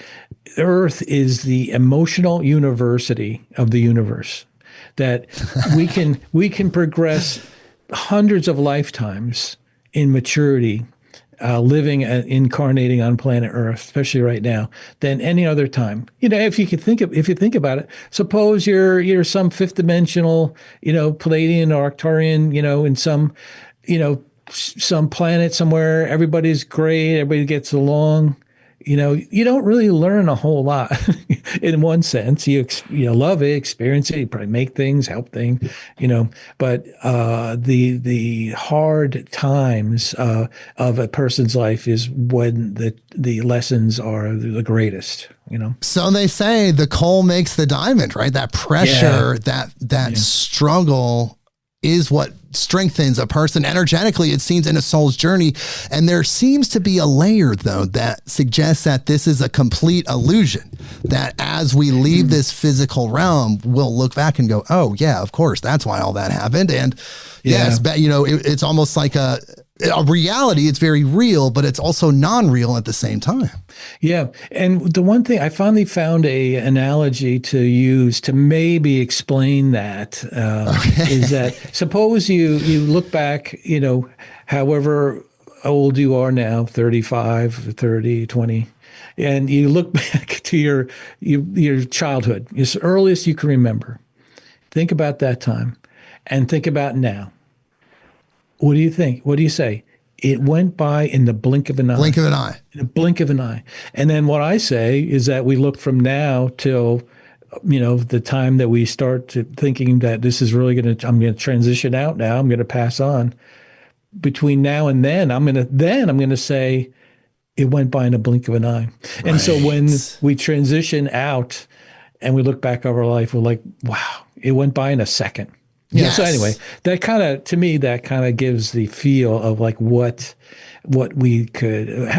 S2: Earth is the emotional university of the universe, that we can progress hundreds of lifetimes in maturity, living and incarnating on planet Earth, especially right now, than any other time. If you think about it, suppose you're some fifth dimensional, Palladian or Arcturian, in some planet somewhere, everybody's great, everybody gets along. you don't really learn a whole lot in one sense. You love it, experience it, you probably make things, help things, but the hard times of a person's life is when the lessons are the greatest.
S1: So they say the coal makes the diamond, right? That pressure, that struggle is what strengthens a person energetically, it seems, in a soul's journey. And there seems to be a layer, though, that suggests that this is a complete illusion, that as we leave this physical realm, we'll look back and go, oh, yeah, of course, that's why all that happened. And yes, but, it's almost like a reality. It's very real, but it's also non-real at the same time.
S2: Yeah. And the one thing I finally found a analogy to use to maybe explain that is that suppose you look back, however old you are now, 35, 30, 20, and you look back to your childhood, as earliest you can remember. Think about that time and think about now. What do you think? What do you say? It went by in the blink of an eye.
S1: Blink of an eye.
S2: In the blink of an eye. And then what I say is that we look from now till, the time that we start thinking that this is really I'm going to transition out now. I'm going to pass on. Between now and then, I'm going to say it went by in a blink of an eye. Right. And so when we transition out and we look back over our life, we're like, wow, it went by in a second. So anyway, that kind of gives the feel of like how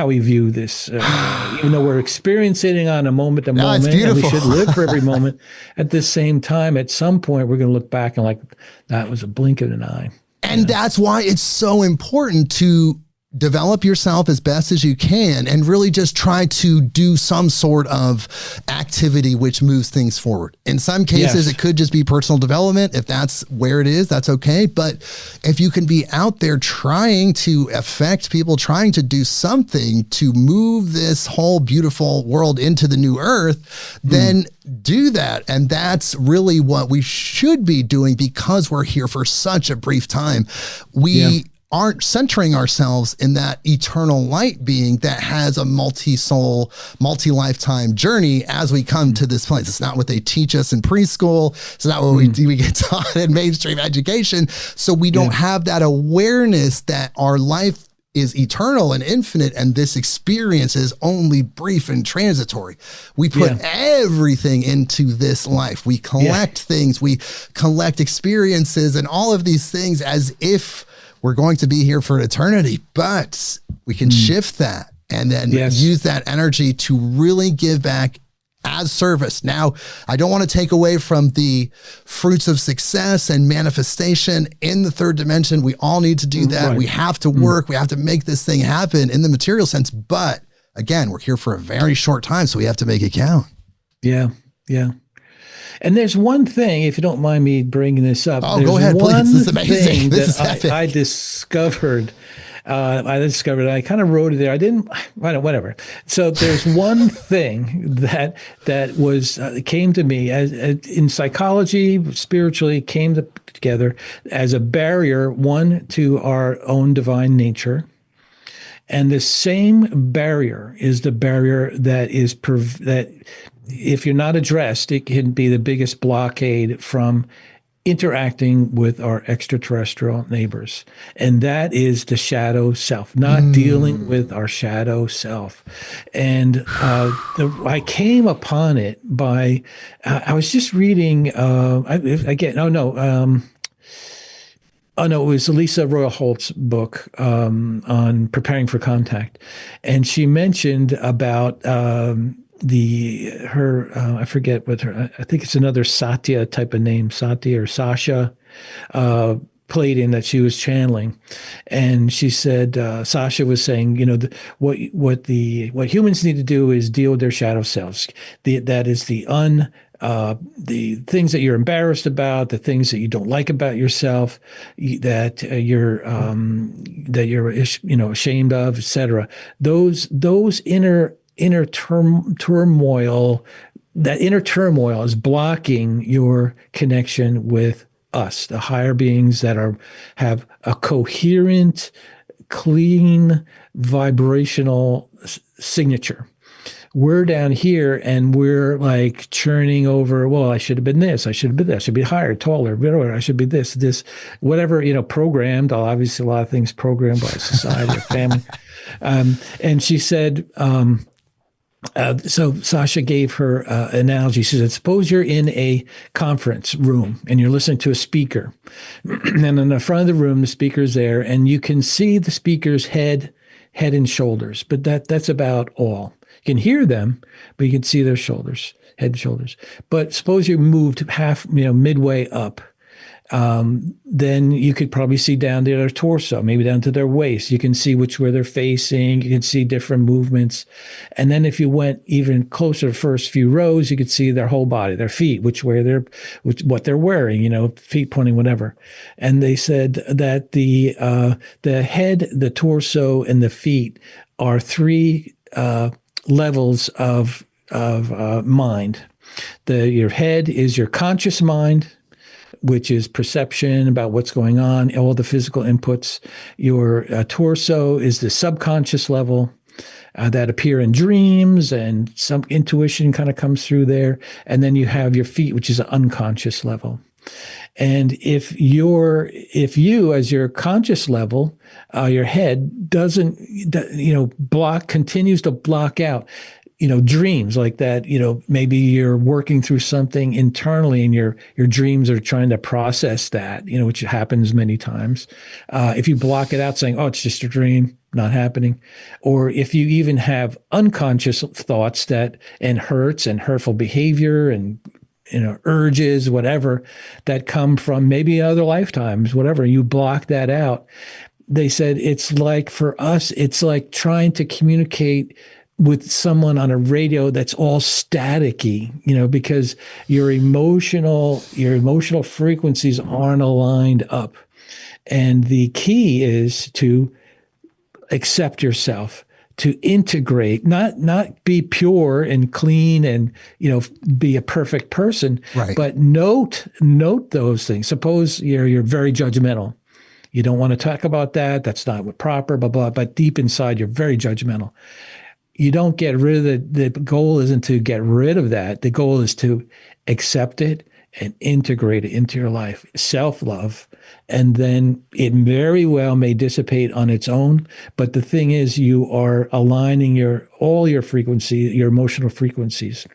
S2: we view this, even though we're experiencing it on a moment to moment, and we should live for every moment. At the same time, at some point, we're going to look back and like, that was a blink of an eye.
S1: And that's why it's so important to develop yourself as best as you can and really just try to do some sort of activity which moves things forward. In some cases, it could just be personal development. If that's where it is, that's okay. But if you can be out there trying to affect people, trying to do something to move this whole beautiful world into the new earth, then do that. And that's really what we should be doing, because we're here for such a brief time. We aren't centering ourselves in that eternal light being that has a multi-soul, multi-lifetime journey as we come to this place. It's not what they teach us in preschool. It's not what we get taught in mainstream education. So we don't have that awareness that our life is eternal and infinite, and this experience is only brief and transitory. We put everything into this life. We collect things, we collect experiences and all of these things as if we're going to be here for eternity, but we can shift that and then use that energy to really give back as service. Now, I don't want to take away from the fruits of success and manifestation in the third dimension. We all need to do that. Right. We have to work. We have to make this thing happen in the material sense. But again, we're here for a very short time, so we have to make it count.
S2: Yeah, yeah. And there's one thing, if you don't mind me bringing this up.
S1: Oh, go ahead, please. This is amazing.
S2: I discovered. I kind of wrote it there. I didn't, whatever. So there's one thing that was came to me as in psychology, spiritually, came together as a barrier, one, to our own divine nature. And the same barrier is the barrier that that if you're not addressed, it can be the biggest blockade from interacting with our extraterrestrial neighbors. And that is the shadow self, not dealing with our shadow self. And I came upon it by, I was just reading, it was Lisa Royal Holt's book on preparing for contact. And she mentioned about I forget what I think it's another Satya type of name, Satya or Sasha, Palladian that she was channeling. And she said, Sasha was saying, what humans need to do is deal with their shadow selves. That is the things that you're embarrassed about, the things that you don't like about yourself, that you're ashamed of, etc. Those inner turmoil, that inner turmoil is blocking your connection with us, the higher beings that have a coherent, clean, vibrational signature. we're down here and we're like churning over, well, I should have been this, I should have been that, I should be higher, taller, whatever, I should be this, whatever, programmed. Obviously, a lot of things programmed by society or family. And she said, so Sasha gave her analogy. She said, suppose you're in a conference room and you're listening to a speaker. And in the front of the room, the speaker's there, and you can see the speaker's head and shoulders. But that's about all. You can hear them, but you can see their shoulders, head and shoulders. But suppose you moved midway up. Then you could probably see down to their torso, maybe down to their waist. You can see which way they're facing. You can see different movements. And then if you went even closer to the first few rows, you could see their whole body, their feet, what they're wearing, feet pointing, whatever. And they said that the head, the torso, and the feet are three levels of mind. Your head is your conscious mind, which is perception about what's going on, all the physical inputs. Your torso is the subconscious level that appear in dreams, and some intuition kind of comes through there. And then you have your feet, which is an unconscious level. And if you, as your conscious level, your head doesn't, continues to block out, dreams like that, maybe you're working through something internally and your dreams are trying to process that, which happens many times. If you block it out saying, oh, it's just a dream, not happening. Or if you even have unconscious thoughts and hurts and hurtful behavior and, urges, whatever, that come from maybe other lifetimes, whatever, you block that out. They said it's like, for us, it's like trying to communicate with someone on a radio that's all staticky, because your emotional frequencies aren't aligned up. And the key is to accept yourself, to integrate, not be pure and clean and, be a perfect person,
S1: right,
S2: but note those things. Suppose you're very judgmental. You don't want to talk about that. That's not what proper, blah, blah, but deep inside, you're very judgmental. You don't get rid of the goal isn't to get rid of that. The goal is to accept it and integrate it into your life, self-love. And then it very well may dissipate on its own. But the thing is, you are aligning all your frequency, your emotional frequencies.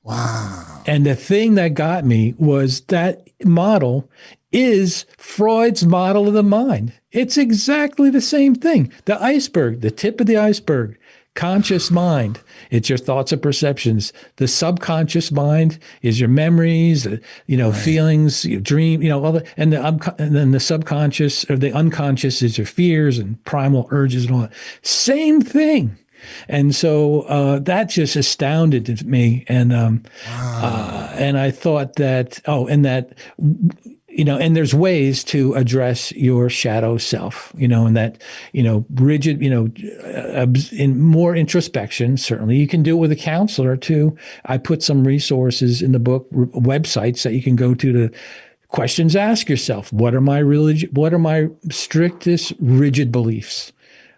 S1: Wow.
S2: And the thing that got me was that model is Freud's model of the mind. It's exactly the same thing. The iceberg, the tip of the iceberg. Conscious mind, it's your thoughts and perceptions. The subconscious mind is your memories, right, feelings, your dream, all the, and then the subconscious or the unconscious is your fears and primal urges and all that. Same thing. And so that just astounded me. And and I thought that, and there's ways to address your shadow self, and that, rigid, in more introspection, certainly. You can do it with a counselor too. I put some resources in the book, websites that you can go to questions ask yourself. What are my strictest rigid beliefs?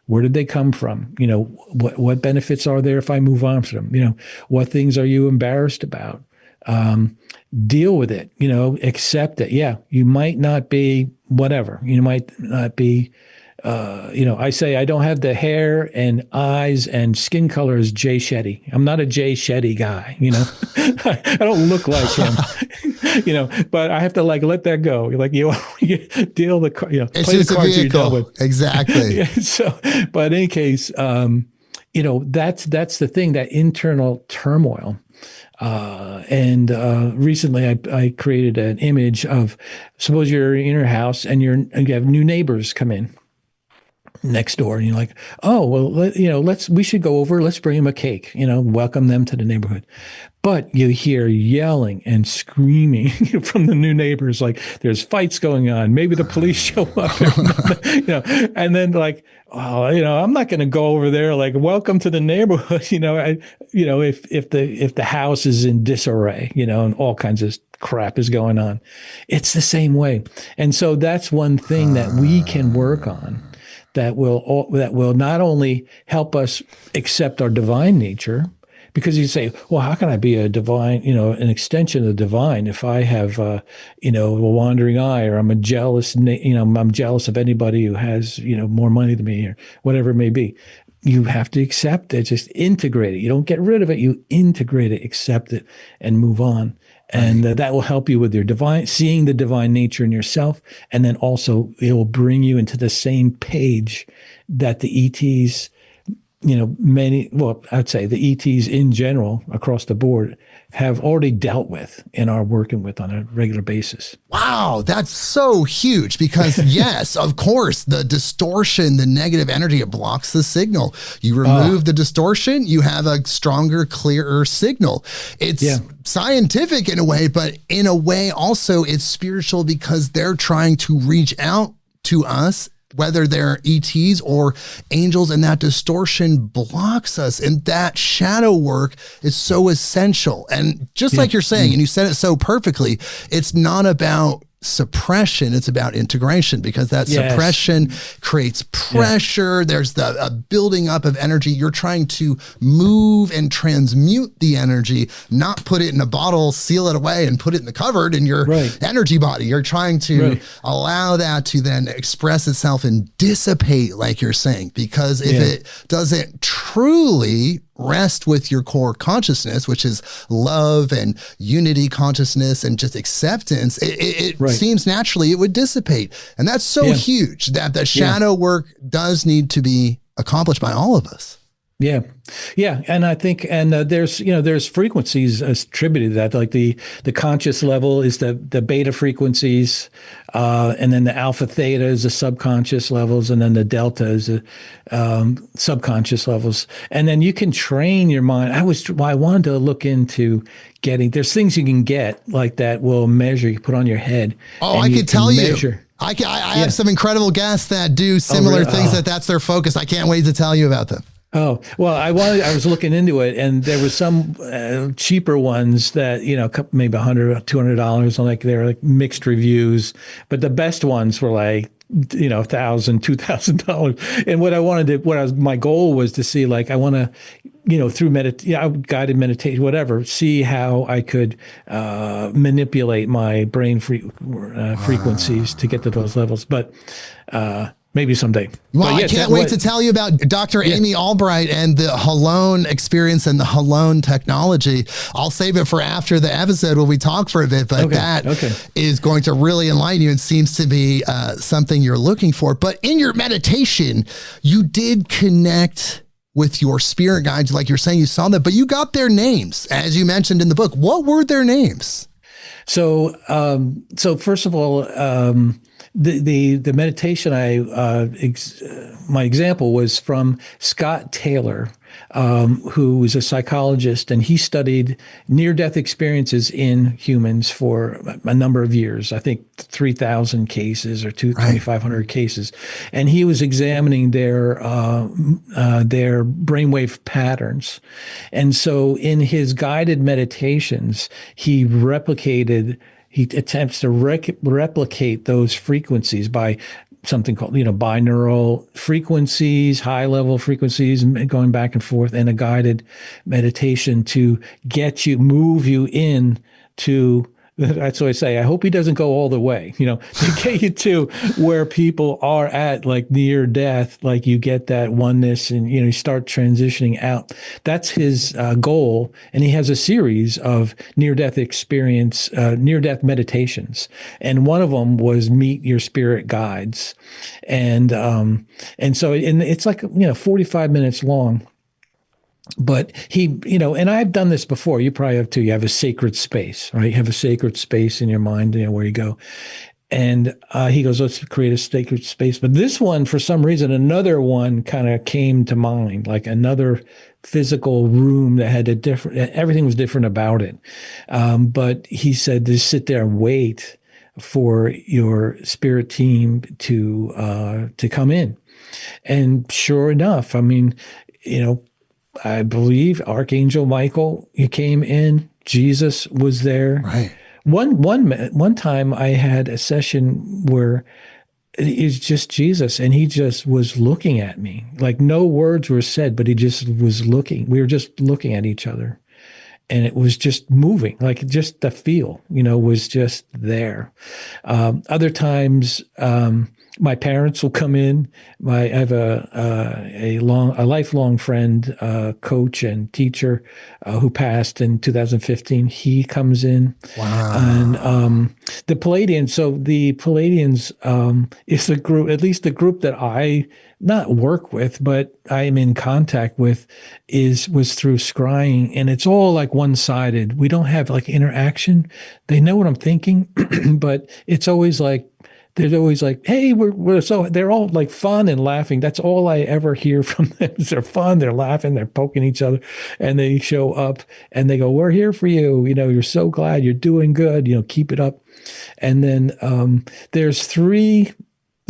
S2: Where did they come from? What benefits are there if I move on from them? What things are you embarrassed about? Deal with it, accept it. Yeah, you might not be whatever. You might not be, I say I don't have the hair and eyes and skin color as Jay Shetty. I'm not a Jay Shetty guy, I don't look like him, but I have to let that go. You deal the, play the cards you're dealt with.
S1: Exactly.
S2: Yeah, so, but in any case, that's the thing, that internal turmoil. And recently I created an image of, suppose you're in your house and you have new neighbors come in next door, and you're like, oh, well, we should go over, let's bring them a cake, welcome them to the neighborhood. But you hear yelling and screaming from the new neighbors, like there's fights going on. Maybe the police show up, and then oh, I'm not going to go over there. Welcome to the neighborhood. If the house is in disarray, and all kinds of crap is going on, it's the same way. And so that's one thing that we can work on, that will not only help us accept our divine nature, because you say, well, how can I be a divine, an extension of the divine if I have, a wandering eye, or I'm I'm jealous of anybody who has, more money than me, or whatever it may be. You have to accept it, just integrate it. You don't get rid of it. You integrate it, accept it, and move on. And that will help you with your seeing the divine nature in yourself. And then also it will bring you into the same page that the ETs, I'd say the ETs in general across the board have already dealt with and are working with on a regular basis.
S1: Wow, that's so huge because yes, of course, the distortion, the negative energy, it blocks the signal. You remove the distortion, you have a stronger, clearer signal. It's scientific in a way, but in a way also it's spiritual because they're trying to reach out to us, whether they're ETs or angels, and that distortion blocks us. And that shadow work is so essential. And just like you're saying, and you said it so perfectly, it's not about suppression, it's about integration, because that suppression creates pressure. There's the building up of energy. You're trying to move and transmute the energy, not put it in a bottle, seal it away, and put it in the cupboard in your energy body. You're trying to allow that to then express itself and dissipate, like you're saying, because if it doesn't truly rest with your core consciousness, which is love and unity consciousness and just acceptance, it seems naturally it would dissipate. And that's so huge that the shadow work does need to be accomplished by all of us.
S2: Yeah. Yeah. And I think, there's frequencies attributed to that, like the conscious level is the beta frequencies, and then the alpha theta is the subconscious levels, and then the delta is the subconscious levels. And then you can train your mind. I wanted to look into there's things you can get like that will measure, you put on your head.
S1: Oh, I could tell you. I have some incredible guests that do similar things that's their focus. I can't wait to tell you about them.
S2: Oh, well, I was looking into it, and there was some cheaper ones that, maybe $100, $200, like they're like mixed reviews, but the best ones were like, $1,000, $2,000. And my goal was to see, like, I want to, through guided meditation, whatever, see how I could manipulate my brain frequencies to get to those levels. But, maybe someday.
S1: Well, I can't wait to tell you about Dr. Amy Albright and the Halone experience and the Halone technology. I'll save it for after the episode when we talk for a bit, but that is going to really enlighten you and seems to be something you're looking for. But in your meditation, you did connect with your spirit guides, like you're saying, you saw that, but you got their names, as you mentioned in the book. What were their names?
S2: So first of all, the meditation my example was from Scott Taylor, who was a psychologist, and he studied near-death experiences in humans for a number of years. I think 3,000 cases or 2,500 cases, and he was examining their brainwave patterns. And so, in his guided meditations, he attempts to replicate those frequencies by something called, binaural frequencies, high level frequencies, going back and forth, and a guided meditation to move you in to. That's what I say. I hope he doesn't go all the way, to get you to where people are at, like near death, like you get that oneness and, you start transitioning out. That's his goal. And he has a series of near-death near-death meditations. And one of them was Meet Your Spirit Guides. And so it's like, 45 minutes long. But he, and I've done this before. You probably have too. You have a sacred space, right? You have a sacred space in your mind, where you go. And he goes, let's create a sacred space. But this one, for some reason, another one kind of came to mind, like another physical room that had everything was different about it. But he said, just sit there and wait for your spirit team to come in. And sure enough, I believe Archangel Michael, he came in. Jesus was there.
S1: Right.
S2: One time I had a session where is just Jesus. And he just was looking at me. Like no words were said, but he just was looking. We were just looking at each other. And it was just moving, like just the feel, was just there. Other times, my parents will come in. I have a lifelong friend, coach and teacher, who passed in 2015. He comes in.
S1: Wow.
S2: And the Palladians. So the Palladians is the group, at least the group that I not work with, but I am in contact with, was through scrying, and it's all like one-sided. We don't have like interaction. They know what I'm thinking, but it's always like, they're always like, hey, we're so, they're all like fun and laughing. That's all I ever hear from them. They're fun, they're laughing, they're poking each other, and they show up and they go, we're here for you. You're so glad you're doing good. Keep it up. And then there's three.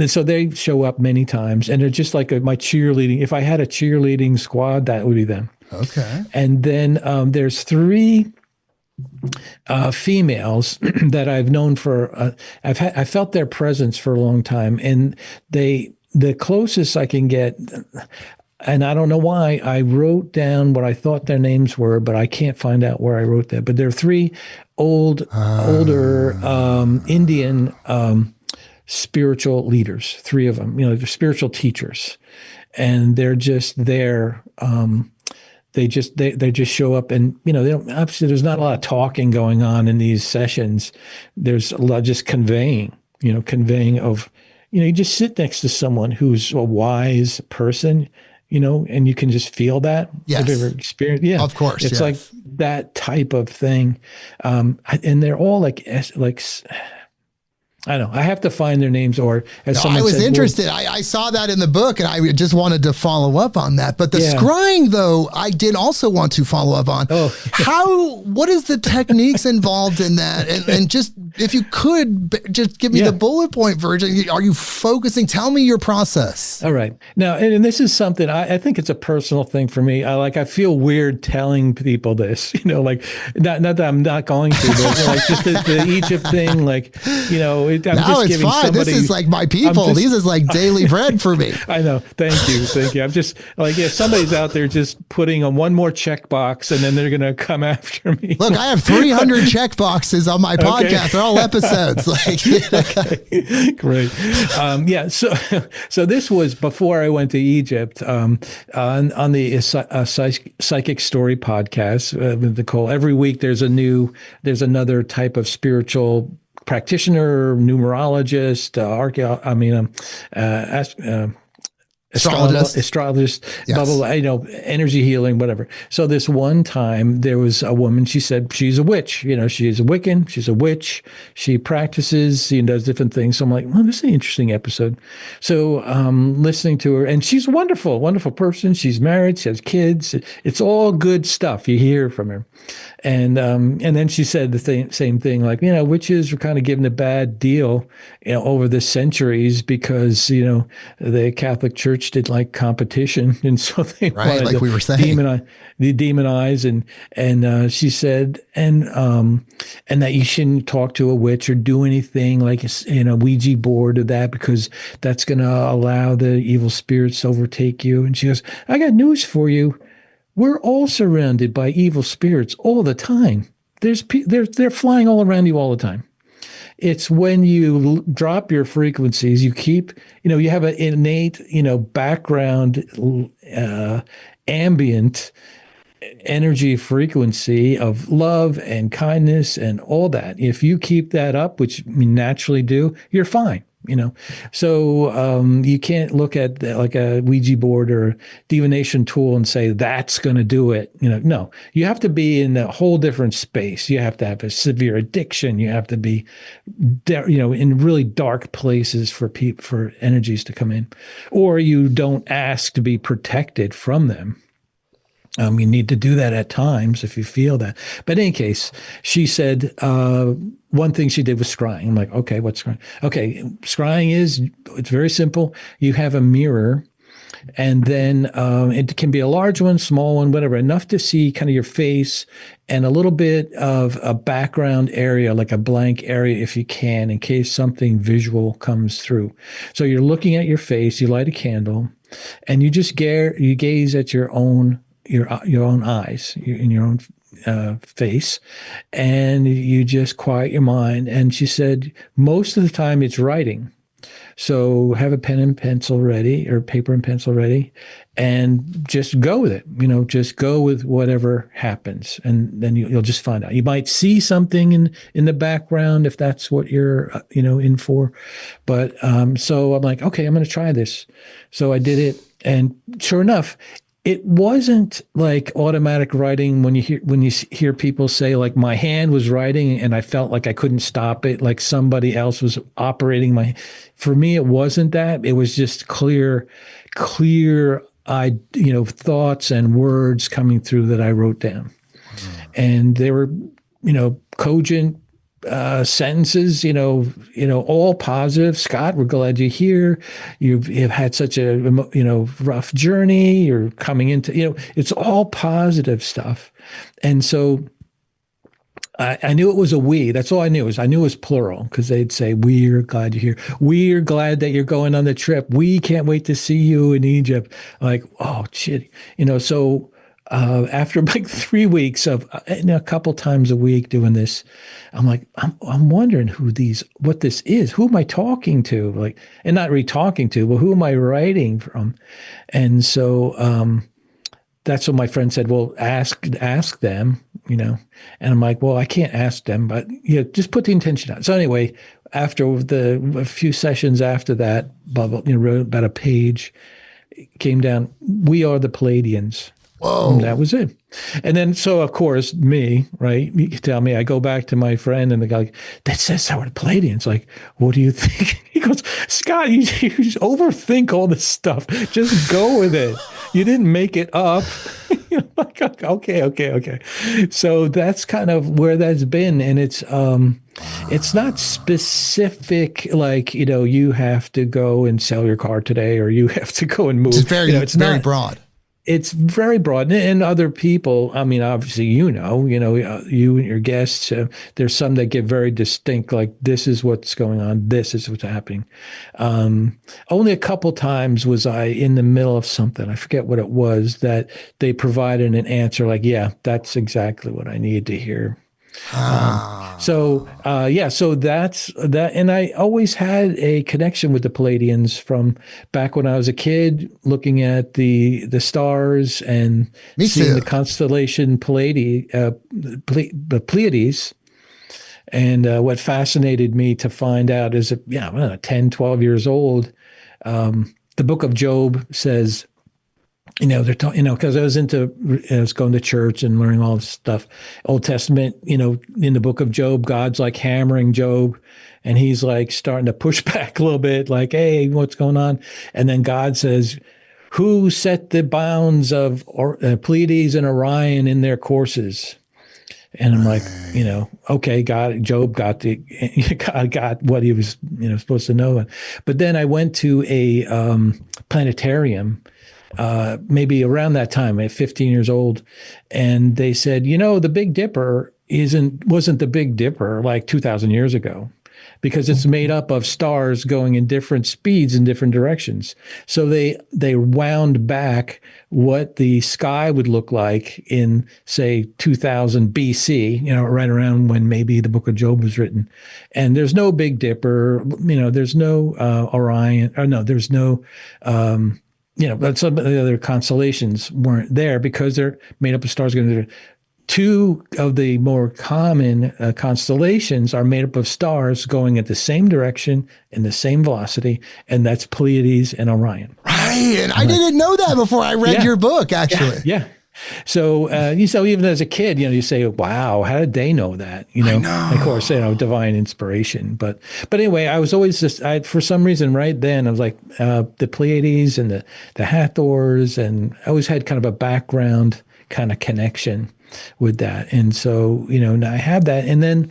S2: So they show up many times, and they're just like my cheerleading. If I had a cheerleading squad, that would be them.
S1: Okay.
S2: And then there's three females that I've known for. I felt their presence for a long time, and the closest I can get. And I don't know why I wrote down what I thought their names were, but I can't find out where I wrote that. But they're three older Indian. Spiritual leaders, three of them, they're spiritual teachers, and they're just there. They just show up, and they don't, obviously there's not a lot of talking going on in these sessions. There's a lot just conveying of, you just sit next to someone who's a wise person, and you can just feel that.
S1: Yes.
S2: Have you ever experienced? Yeah,
S1: of course.
S2: It's like that type of thing, and they're all like I don't know. I have to find their names, or as someone
S1: I was
S2: said,
S1: interested. I saw that in the book, and I just wanted to follow up on that. But the scrying, though, I did also want to follow up on. Oh. What is the techniques involved in that? And just, if you could, just give me the bullet point version. Are you focusing? Tell me your process.
S2: All right. Now, and this is something, I think it's a personal thing for me. I feel weird telling people this, not that I'm not going to, but like just the Egypt thing, I'm just
S1: it's
S2: giving
S1: fine.
S2: Somebody,
S1: this is like my people. This is like daily bread for me.
S2: I know. Thank you. I'm just like, if somebody's out there just putting on one more checkbox and then they're going to come after me.
S1: Look, I have 300 checkboxes on my podcast. They're all episodes.
S2: Okay. Great. So this was before I went to Egypt, on the Psychic Story podcast with Nicole. Every week there's another type of spiritual practitioner, numerologist, astrologist, yes. Blah, blah, blah, energy healing, whatever. So this one time there was a woman, she said she's a witch, she's a Wiccan, she's a witch, she practices, she does different things. So I'm like, well, this is an interesting episode. So listening to her, and she's a wonderful, wonderful person. She's married, she has kids. It's all good stuff you hear from her. And then she said the same thing, like, witches were kind of given a bad deal, over the centuries because, the Catholic Church did like competition. And so they wanted
S1: like
S2: to
S1: we were saying.
S2: demonize. And she said, and that you shouldn't talk to a witch or do anything like, Ouija board or that, because that's going to allow the evil spirits to overtake you. And she goes, I got news for you. We're all surrounded by evil spirits all the time. They're flying all around you all the time. It's when you drop your frequencies, you keep, you have an innate, background, ambient energy frequency of love and kindness and all that. If you keep that up, which we naturally do, you're fine. So you can't look at like a Ouija board or divination tool and say that's going to do it. No, you have to be in a whole different space. You have to have a severe addiction. You have to be, in really dark places for energies to come in, or you don't ask to be protected from them. You need to do that at times if you feel that. But in any case, she said one thing she did was scrying. I'm like, okay, what's scrying? Okay, scrying it's very simple. You have a mirror And then it can be a large one, small one, whatever, enough to see kind of your face and a little bit of a background area, like a blank area if you can, in case something visual comes through. So you're looking at your face, you light a candle, and you just you gaze at your own eyes in your own face, and you just quiet your mind. And she said most of the time it's writing. So have a pen and pencil ready, or paper and pencil ready, and just go with it. Just go with whatever happens, and then you'll just find out. You might see something in the background if that's what you're in for. But so I'm like, okay, I'm going to try this. So I did it, and sure enough, it wasn't like automatic writing when you hear people say like my hand was writing and I felt like I couldn't stop it, like somebody else was operating my. For me, it wasn't that. It was just clear thoughts and words coming through that I wrote down, and they were cogent sentences, all positive. Scott, we're glad you're here. You've had such a, rough journey. You're coming into, it's all positive stuff. And so I knew it was a we. That's all I knew. I knew it was plural, because they'd say, we're glad you're here. We're glad that you're going on the trip. We can't wait to see you in Egypt. Like, oh, shit. So after like 3 weeks of a couple times a week doing this, I'm like, I'm wondering what this is. Who am I talking to? Like, and not really talking to, but who am I writing from? And so that's what my friend said. Well, ask them, and I'm like, well, I can't ask them, but just put the intention out. So anyway, after a few sessions after that, wrote about a page, came down. We are the Palladians.
S1: Whoa.
S2: And that was it. And then, so of course, me, right? You tell me, I go back to my friend and the guy that says that we're the Palladians. Like, what do you think? He goes, Scott, you overthink all this stuff. Just go with it. You didn't make it up. Like, okay. So that's kind of where that's been. And it's not specific, like, you have to go and sell your car today, or you have to go and move.
S1: It's very broad.
S2: It's very broad. And other people, I mean, obviously, you and your guests, there's some that get very distinct, like, this is what's going on. This is what's happening. Only a couple times was I in the middle of something. I forget what it was, that they provided an answer like, yeah, that's exactly what I needed to hear. So that's that. And I always had a connection with the Palladians from back when I was a kid, looking at the stars and seeing the constellation the Pleiades. And what fascinated me to find out is that, I don't know, 10, 12 years old, the book of Job says, they're talking, because I was going to church and learning all this stuff. Old Testament, in the book of Job, God's like hammering Job, and he's like starting to push back a little bit, like, hey, what's going on? And then God says, who set the bounds of Pleiades and Orion in their courses? And I'm like, okay, Job got what he was, supposed to know. But then I went to a planetarium, maybe around that time, at 15 years old, and they said, the Big Dipper wasn't the Big Dipper like 2,000 years ago, because it's made up of stars going in different speeds in different directions. So they wound back what the sky would look like in, say, 2000 BC, right around when maybe the book of Job was written. And there's no Big Dipper, there's no Orion, or no, there's no but some of the other constellations weren't there because they're made up of stars going to. Two of the more common constellations are made up of stars going at the same direction and the same velocity, and that's Pleiades and Orion.
S1: Right, and I didn't know that before I read your book, actually.
S2: Yeah. So even as a kid, you say, "Wow, how did they know that?"
S1: I know.
S2: Of course, divine inspiration. But anyway, I was always for some reason right then I was like the Pleiades and the Hathors, and I always had kind of a background kind of connection with that. And so now I have that, and then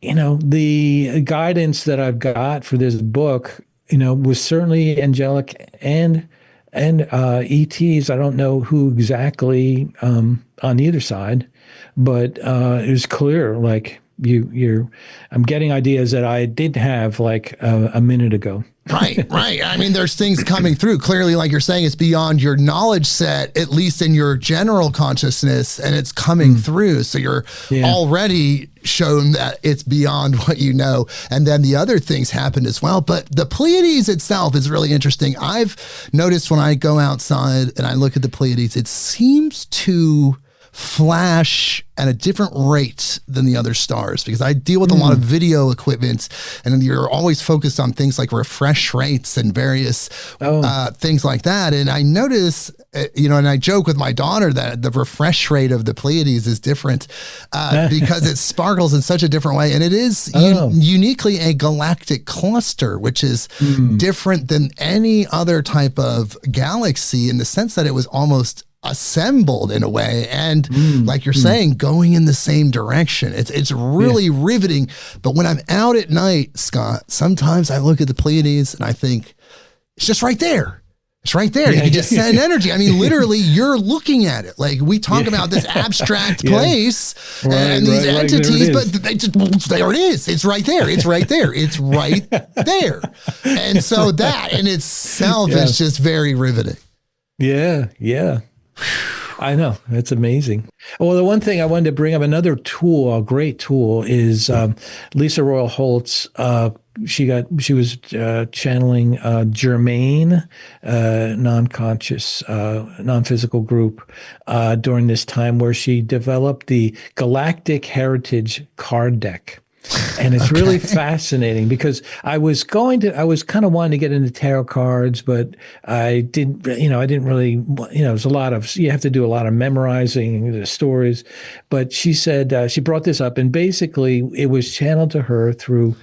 S2: the guidance that I've got for this book was certainly angelic and and ETs. I don't know who exactly on either side, but it was clear. Like I'm getting ideas that I did have like a minute ago.
S1: Right. I mean, there's things coming through. Clearly, like you're saying, it's beyond your knowledge set, at least in your general consciousness, and it's coming through. So you're already shown that it's beyond what you know. And then the other things happened as well. But the Pleiades itself is really interesting. I've noticed when I go outside and I look at the Pleiades, it seems to flash at a different rate than the other stars, because I deal with a lot of video equipment, and you're always focused on things like refresh rates and various things like that. And I notice, and I joke with my daughter that the refresh rate of the Pleiades is different because it sparkles in such a different way. And it is uniquely a galactic cluster, which is different than any other type of galaxy, in the sense that it was almost assembled in a way, and like you're saying, going in the same direction. It's really riveting. But when I'm out at night, Scott, sometimes I look at the Pleiades and I think, it's just right there. It's right there. You can just send energy. I mean, literally, you're looking at it. Like, we talk about this abstract place and these entities, but there it is. It's right there. It's right there. It's right there. And so that in itself is just very riveting.
S2: Yeah. I know. That's amazing. Well, the one thing I wanted to bring up, another tool, a great tool, is Lisa Royal Holtz. She was channeling Germain, non-conscious, non-physical group during this time, where she developed the Galactic Heritage card deck. And it's really fascinating, because I was kind of wanting to get into tarot cards, but I didn't really, there's a lot of, you have to do a lot of memorizing the stories. But she said, she brought this up, and basically it was channeled to her through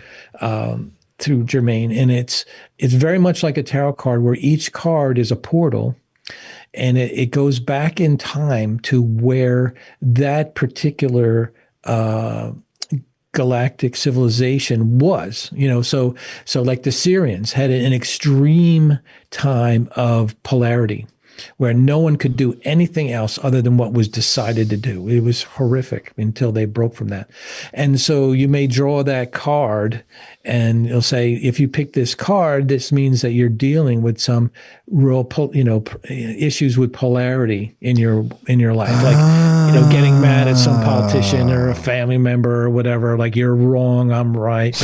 S2: Germain. And it's very much like a tarot card, where each card is a portal. And it goes back in time to where that particular galactic civilization was, so like the Syrians had an extreme time of polarity, where no one could do anything else other than what was decided to do. It was horrific until they broke from that. And so you may draw that card, and it'll say, if you pick this card, this means that you're dealing with some real, issues with polarity in your life, like getting mad at some politician or a family member or whatever. Like, you're wrong, I'm right.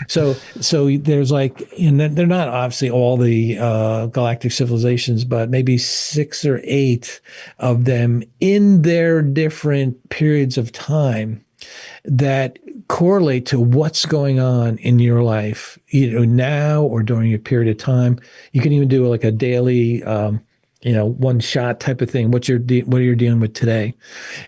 S2: So there's like, they're not obviously all the galactic civilizations, but maybe 6 or 8 of them in their different periods of time that correlate to what's going on in your life, now or during your period of time. You can even do like a daily, one shot type of thing. What you're dealing with today,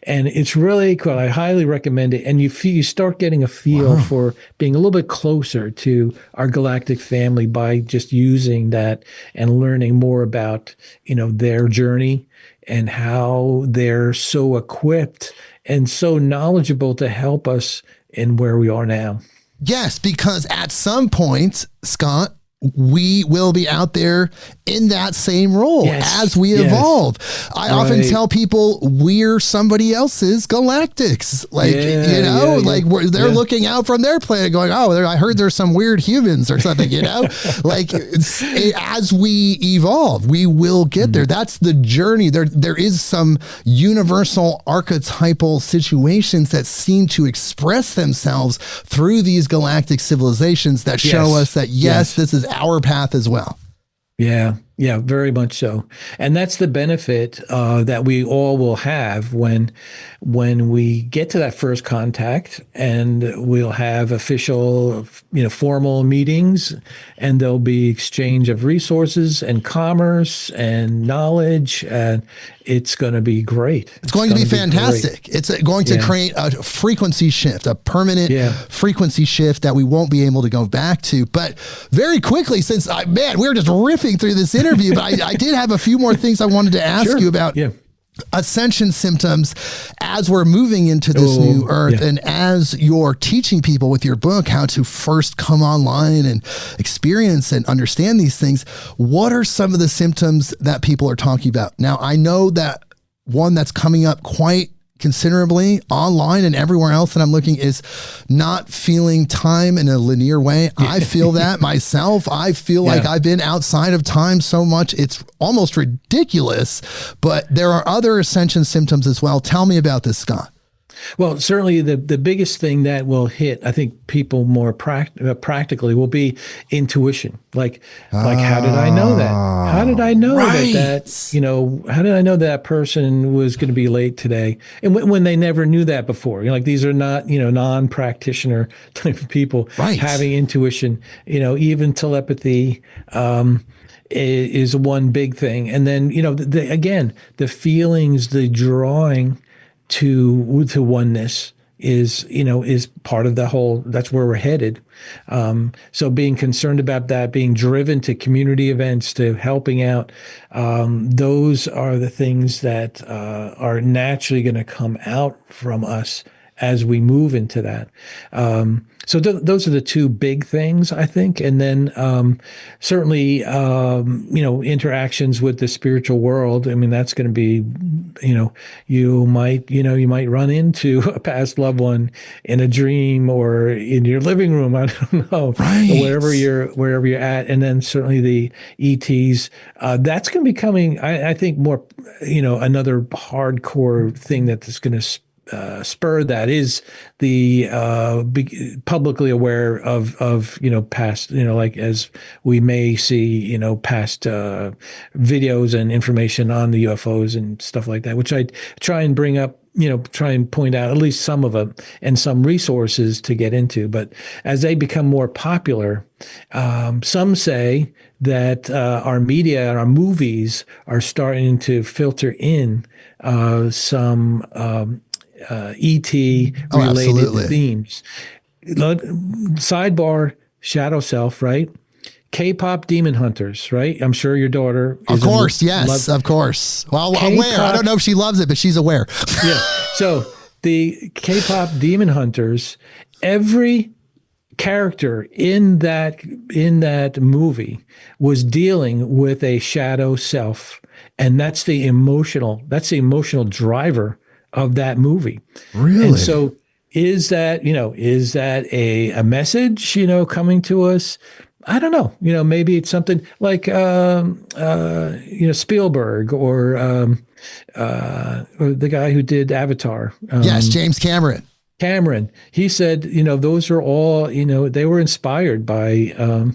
S2: and it's really cool. I highly recommend it. And you start getting a feel for being a little bit closer to our galactic family by just using that and learning more about their journey and how they're so equipped and so knowledgeable to help us in where we are now.
S1: Yes, because at some point, Scott, we will be out there in that same role as we evolve. I often tell people we're somebody else's galactics. Like, they're looking out from their planet going, I heard there's some weird humans or something, like as we evolve, we will get there. That's the journey. There is some universal archetypal situations that seem to express themselves through these galactic civilizations that show us that, this is our path as well.
S2: Yeah, very much so. And that's the benefit that we all will have when we get to that first contact, and we'll have official, formal meetings, and there'll be exchange of resources and commerce and knowledge, and it's going to be great.
S1: It's going to be fantastic. It's going to create a frequency shift, a permanent frequency shift that we won't be able to go back to. But very quickly, since we were just riffing through this interview, but I did have a few more things I wanted to ask you about. ascension symptoms as we're moving into this new earth, and as you're teaching people with your book how to first come online and experience and understand these things, what are some of the symptoms that people are talking about? Now, I know that one that's coming up quite considerably online and everywhere else that I'm looking is not feeling time in a linear way. I feel that myself. I feel like I've been outside of time so much. It's almost ridiculous, but there are other ascension symptoms as well. Tell me about this, Scott.
S2: Well, certainly the biggest thing that will hit, I think, people more practically will be intuition. Like how did I know that? How did I know how did I know that person was going to be late today? And when they never knew that before, like these are not, non-practitioner type of people having intuition, even telepathy, is one big thing. And then, again, the feelings, the drawing to oneness is part of the whole, that's where we're headed. So being concerned about that, being driven to community events, to helping out, those are the things that are naturally going to come out from us as we move into that. So those are the two big things, I think. And then certainly, interactions with the spiritual world. I mean, that's going to be, you might run into a past loved one in a dream or in your living room. I don't know, wherever you're at. And then certainly the ETs, that's going to be coming, I think, more, another hardcore thing that's going to spur that is the publicly aware of past, like as we may see past videos and information on the UFOs and stuff like that, which I try and bring up, try and point out at least some of them and some resources to get into. But as they become more popular, some say that our media and our movies are starting to filter in some ET related themes. Sidebar, shadow self, right? K-pop demon hunters, right? I'm sure your daughter is
S1: of course. Well, aware. I don't know if she loves it, but she's aware.
S2: Yeah. So the K-pop demon hunters, every character in that movie was dealing with a shadow self, and that's the emotional driver of that movie.
S1: Really?
S2: And so is that a message, coming to us? I don't know. Maybe it's something like, Spielberg or the guy who did Avatar.
S1: Yes, James Cameron.
S2: He said, those are all, they were inspired by,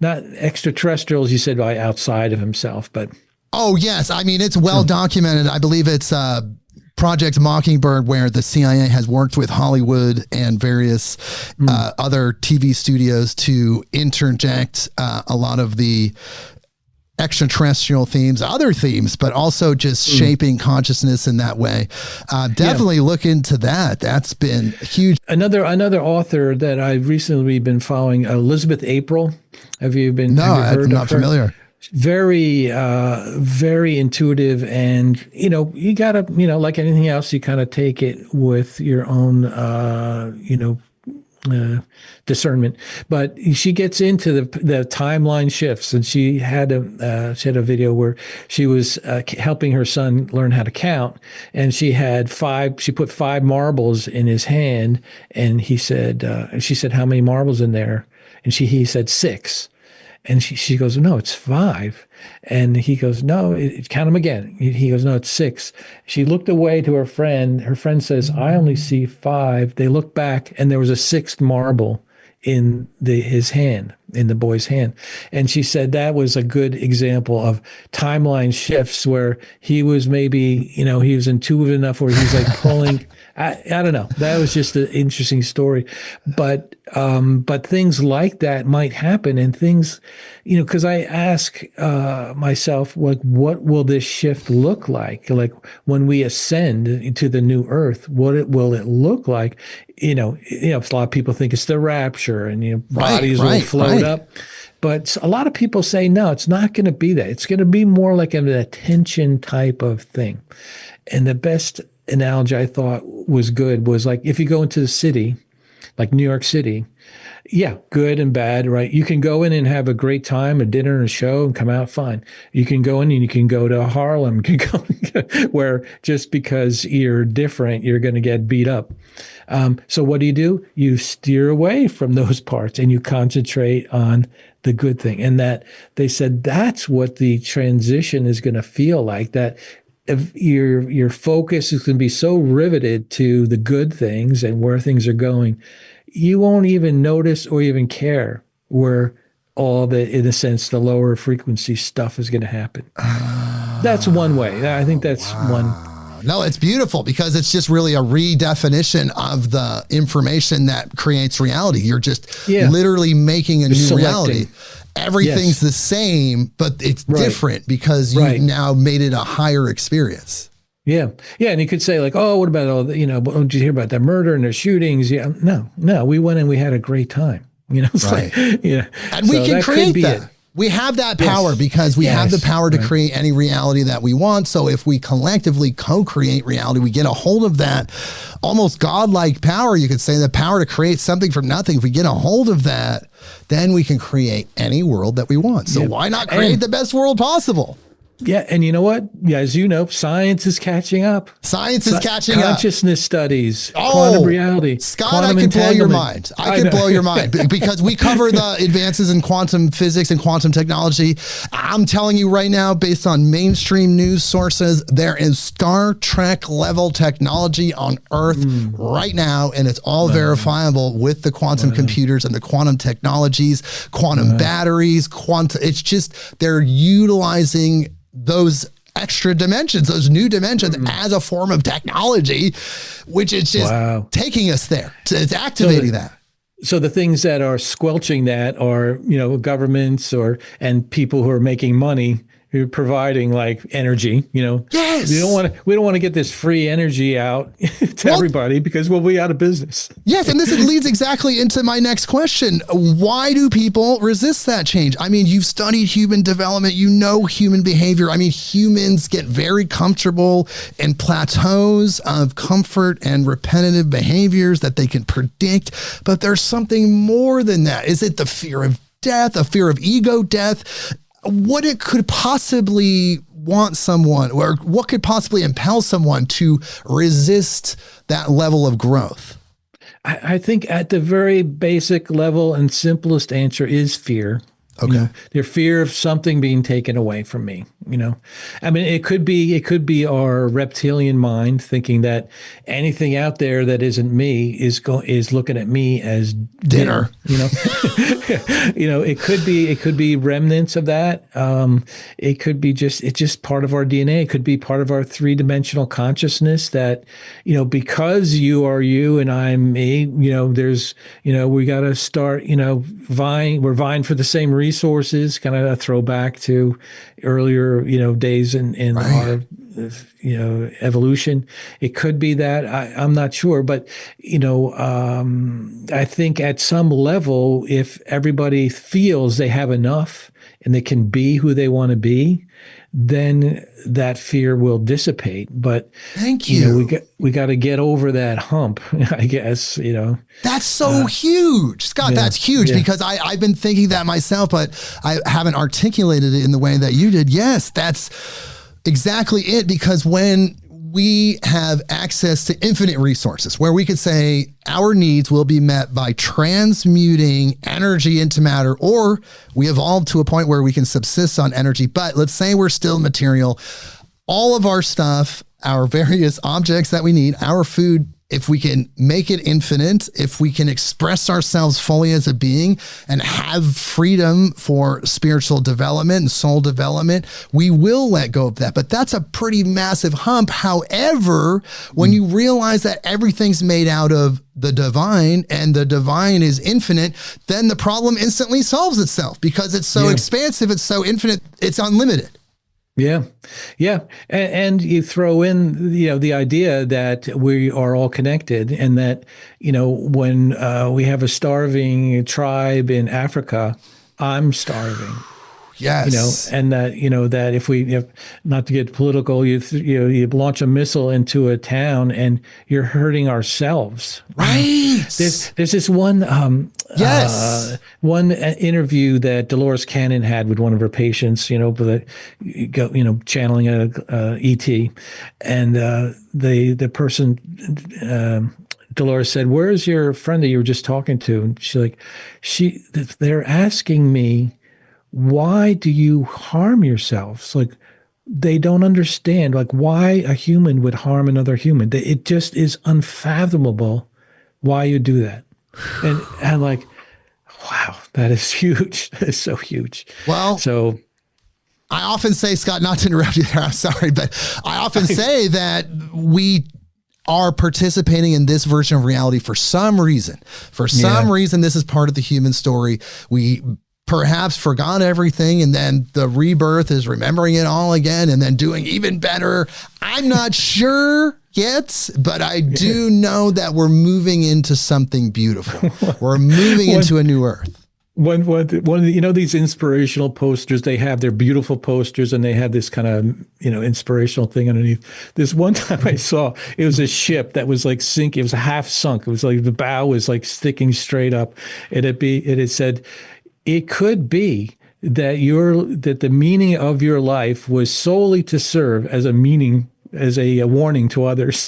S2: not extraterrestrials, he said, by outside of himself, but.
S1: Oh, yes. I mean, it's well documented. I believe it's, Project Mockingbird, where the CIA has worked with Hollywood and various other TV studios to interject a lot of the extraterrestrial themes, other themes, but also just shaping consciousness in that way. Definitely look into that. That's been huge.
S2: Another author that I've recently been following, Elizabeth April. Have you heard
S1: I'm not familiar.
S2: Very, very intuitive, and you gotta, like anything else, you kind of take it with your own, discernment. But she gets into the timeline shifts, and she had a video where she was helping her son learn how to count, and she put 5 marbles in his hand, and she said, "How many marbles in there?" And he said 6. And she goes, "No, it's 5." And he goes, "No, count them again." He goes, "No, it's 6." She looked away to her friend. Her friend says, "I only see 5." They looked back, and there was a 6th marble in his hand, in the boy's hand. And she said that was a good example of timeline shifts where he was maybe, he was intuitive enough where he's like pulling. I don't know. That was just an interesting story. But things like that might happen, and things, because I ask myself, like, what will this shift look like? Like when we ascend to the new earth, will it look like? A lot of people think it's the rapture, and bodies will float
S1: Right.
S2: up. But a lot of people say, no, it's not going to be that. It's going to be more like an attention type of thing. And the best analogy I thought was good was like if you go into the city, like New York City, yeah, good and bad, right? You can go in and have a great time, a dinner and a show, and come out fine. You can go in and you can go to Harlem, you can go where just because you're different, you're going to get beat up. So what do? You steer away from those parts and you concentrate on the good thing. And that they said that's what the transition is going to feel like, that if your focus is going to be so riveted to the good things and where things are going, you won't even notice or even care where all the, in a sense, the lower frequency stuff is going to happen. That's one way. I think that's one.
S1: No, it's beautiful because it's just really a redefinition of the information that creates reality. You're just literally making a new reality. Everything's the same, but it's different because you've now made it a higher experience.
S2: Yeah. Yeah. And you could say like, oh, what about all the, did you hear about that murder and the shootings? Yeah. No, we went and we had a great time, it's like,
S1: and we can create that. We have that power because we have the power to create any reality that we want. So if we collectively co-create reality, we get a hold of that almost godlike power. You could say the power to create something from nothing. If we get a hold of that, then we can create any world that we want. So why not create the best world possible?
S2: Yeah. And you know what? Yeah, as you know, science is catching up.
S1: Science is catching up.
S2: Consciousness studies, quantum reality.
S1: Scott, I can blow your mind. I can blow your mind because we cover the advances in quantum physics and quantum technology. I'm telling you right now, based on mainstream news sources, there is Star Trek level technology on Earth right now, and it's all verifiable with the quantum computers and the quantum technologies, quantum batteries, it's just, they're utilizing those extra dimensions, those new dimensions as a form of technology, which is just taking us there. It's activating that.
S2: So the things that are squelching that are, governments and people who are making money, who are providing like energy,
S1: Yes.
S2: We don't want to get this free energy out to everybody because we'll be out of business.
S1: Yes. And this leads exactly into my next question. Why do people resist that change? I mean, you've studied human development, human behavior. I mean, humans get very comfortable in plateaus of comfort and repetitive behaviors that they can predict, but there's something more than that. Is it the fear of death, a fear of ego death? What it could possibly want someone, or what could possibly impel someone to resist that level of growth?
S2: I think at the very basic level and simplest answer is fear.
S1: Okay.
S2: Their fear of something being taken away from me. I mean, it could be our reptilian mind thinking that anything out there that isn't me is looking at me as dinner. It could be remnants of that. It could be it's just part of our DNA. It could be part of our 3-dimensional consciousness that, because you are you and I'm me, there's, we got to start, we're vying for the same resources, kind of a throwback to earlier, days in our, evolution. It could be that I'm not sure, but, I think at some level, if everybody feels they have enough and they can be who they want to be, then that fear will dissipate. But
S1: thank you.
S2: We got to get over that hump, I guess,
S1: That's so huge, Scott. That's huge because I've been thinking that myself, but I haven't articulated it in the way that you did. Yes, that's exactly it. Because when we have access to infinite resources where we could say our needs will be met by transmuting energy into matter, or we evolve to a point where we can subsist on energy. But let's say we're still material. All of our stuff, our various objects that we need, our food, if we can make it infinite, if we can express ourselves fully as a being and have freedom for spiritual development and soul development, we will let go of that. But that's a pretty massive hump. However, when you realize that everything's made out of the divine and the divine is infinite, then the problem instantly solves itself because it's so expansive, it's so infinite, it's unlimited.
S2: Yeah, yeah, and you throw in, the idea that we are all connected, and that, when we have a starving tribe in Africa, I'm starving.
S1: Yes.
S2: And that, that if we, not to get political, you launch a missile into a town and you're hurting ourselves.
S1: Right.
S2: There's this one
S1: Yes.
S2: one interview that Dolores Cannon had with one of her patients, but channeling a ET, and the person. Dolores said, "Where's your friend that you were just talking to?" And they're asking me, why do you harm yourselves? Like, they don't understand, like, why a human would harm another human. It just is unfathomable why you do that. And like, wow, that is huge. That is so huge.
S1: Well,
S2: so
S1: I often say, Scott, not to interrupt you there, I'm sorry, but I often say that we are participating in this version of reality for some reason. For some reason, this is part of the human story. We perhaps forgot everything, and then the rebirth is remembering it all again and then doing even better. I'm not sure yet, but I do know that we're moving into something beautiful. We're moving into a new earth.
S2: One these inspirational posters, they have their beautiful posters, and they have this kind of, inspirational thing underneath. This one time I saw, it was a ship that was like sinking. It was half sunk. It was like the bow was like sticking straight up. It had said, it could be that the meaning of your life was solely to serve as a warning to others.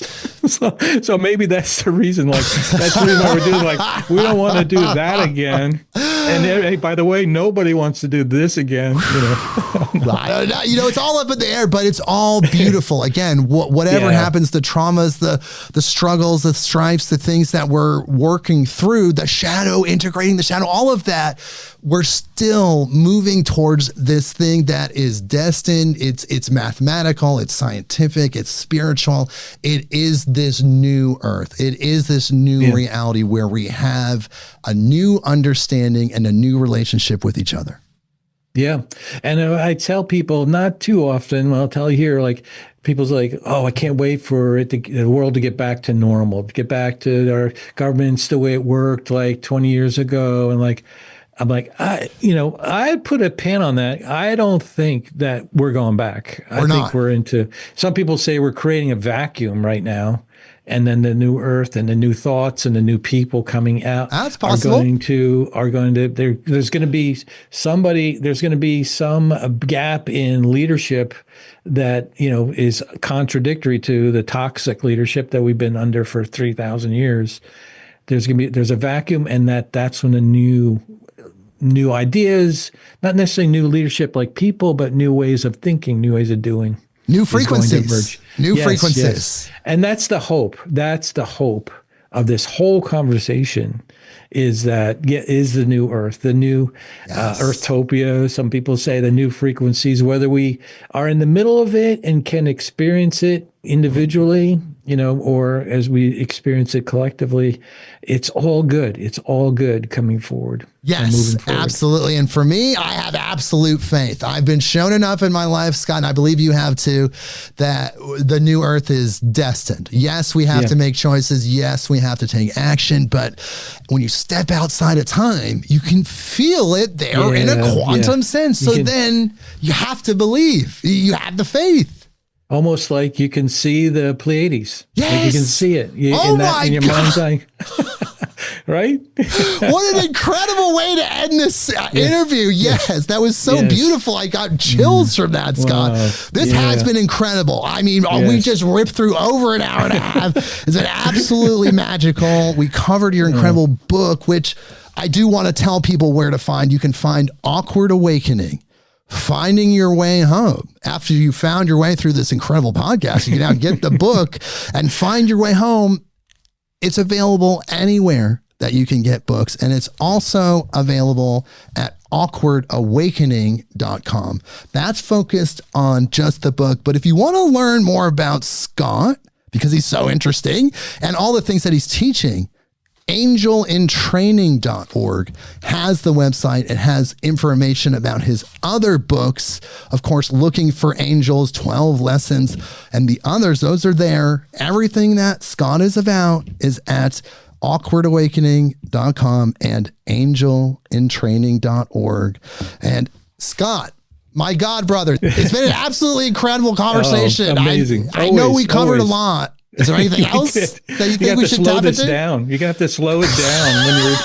S2: So maybe that's the reason. Like, that's the reason why we're doing. Like, we don't want to do that again. And hey, by the way, nobody wants to do this again.
S1: I don't know. It's all up in the air, but it's all beautiful. Again, whatever happens, the traumas, the struggles, the stripes, the things that we're working through, the shadow, integrating the shadow, all of that, we're still moving towards this thing that is destined. It's mathematical, it's scientific, it's spiritual. It is this new earth. It is this new reality where we have a new understanding and a new relationship with each other.
S2: Yeah. And I tell people, not too often, I'll tell you here, like, people's like, oh, I can't wait for the world to get back to normal, to get back to our governments the way it worked like 20 years ago. And like, I'm like, I put a pin on that. I don't think that we're going back. I think we're into, some people say we're creating a vacuum right now. And then the new earth and the new thoughts and the new people coming out
S1: That's possible.
S2: There's going to be some gap in leadership that, is contradictory to the toxic leadership that we've been under for 3,000 years. There's a vacuum, and that's when the new ideas, not necessarily new leadership like people, but new ways of thinking, new ways of doing.
S1: New frequencies. New frequencies. Yes.
S2: And that's the hope. That's the hope of this whole conversation, is the new earth, the new earthtopia. Some people say the new frequencies, whether we are in the middle of it and can experience it individually, or as we experience it collectively, it's all good. It's all good coming forward.
S1: Yes, moving forward. Absolutely. And for me, I have absolute faith. I've been shown enough in my life, Scott, and I believe you have too, that the new earth is destined. Yes, we have to make choices. Yes, we have to take action. But when you step outside of time, you can feel it there in a quantum sense. So then you have to believe. You have the faith.
S2: Almost like you can see the Pleiades.
S1: Yes.
S2: Like you can see it in your mind's eye. Right?
S1: What an incredible way to end this interview. Yes, that was so beautiful. I got chills from that, Scott. Wow. This has been incredible. I mean, we just ripped through over an hour and a half. It's been absolutely magical. We covered your incredible book, which I do want to tell people where to find. You can find Awkward Awakening, Finding Your Way Home. After you found your way through this incredible podcast, you can now get the book and find your way home. It's available anywhere that you can get books, and it's also available at awkwardawakening.com. That's focused on just the book. But if you want to learn more about Scott, because he's so interesting, and all the things that he's teaching, angelintraining.org has the website. It has information about his other books. Of course, Looking for Angels, 12 Lessons, and the others, those are there. Everything that Scott is about is at awkwardawakening.com and angelintraining.org. And Scott, my God, brother, it's been an absolutely incredible conversation.
S2: Amazing.
S1: I know we covered a lot. Is there anything else that you think we should tap into?
S2: Down. You're going to have to slow it down when you're.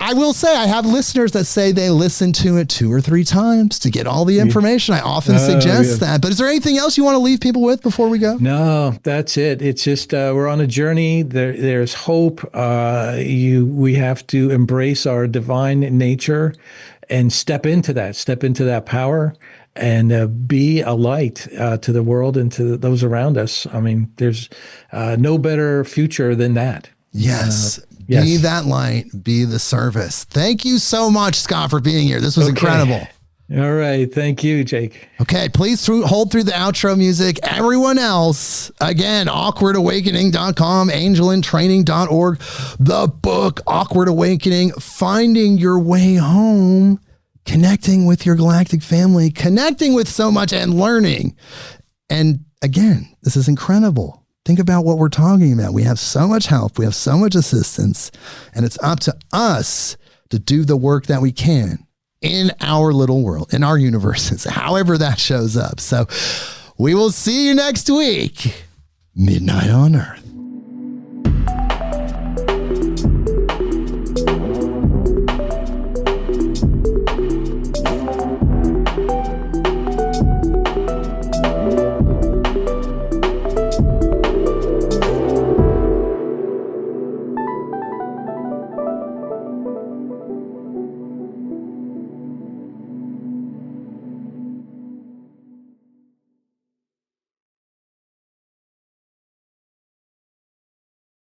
S1: I will say, I have listeners that say they listen to it 2 or 3 times to get all the information. I often suggest that. But is there anything else you want to leave people with before we go?
S2: No, that's it. It's just we're on a journey. There's hope. We have to embrace our divine nature and step into that power. And be a light to the world and to those around us. I mean, there's no better future than that.
S1: Yes. Be that light, be the service. Thank you so much, Scott, for being here. This was incredible.
S2: All right. Thank you, Jake.
S1: Okay. Please hold through the outro music. Everyone else, again, awkwardawakening.com, angelintraining.org, the book, Awkward Awakening, Finding Your Way Home, connecting with your galactic family, connecting with so much and learning. And again, this is incredible. Think about what we're talking about. We have so much help. We have so much assistance, and it's up to us to do the work that we can in our little world, in our universes, however that shows up. So we will see you next week. Midnight on Earth.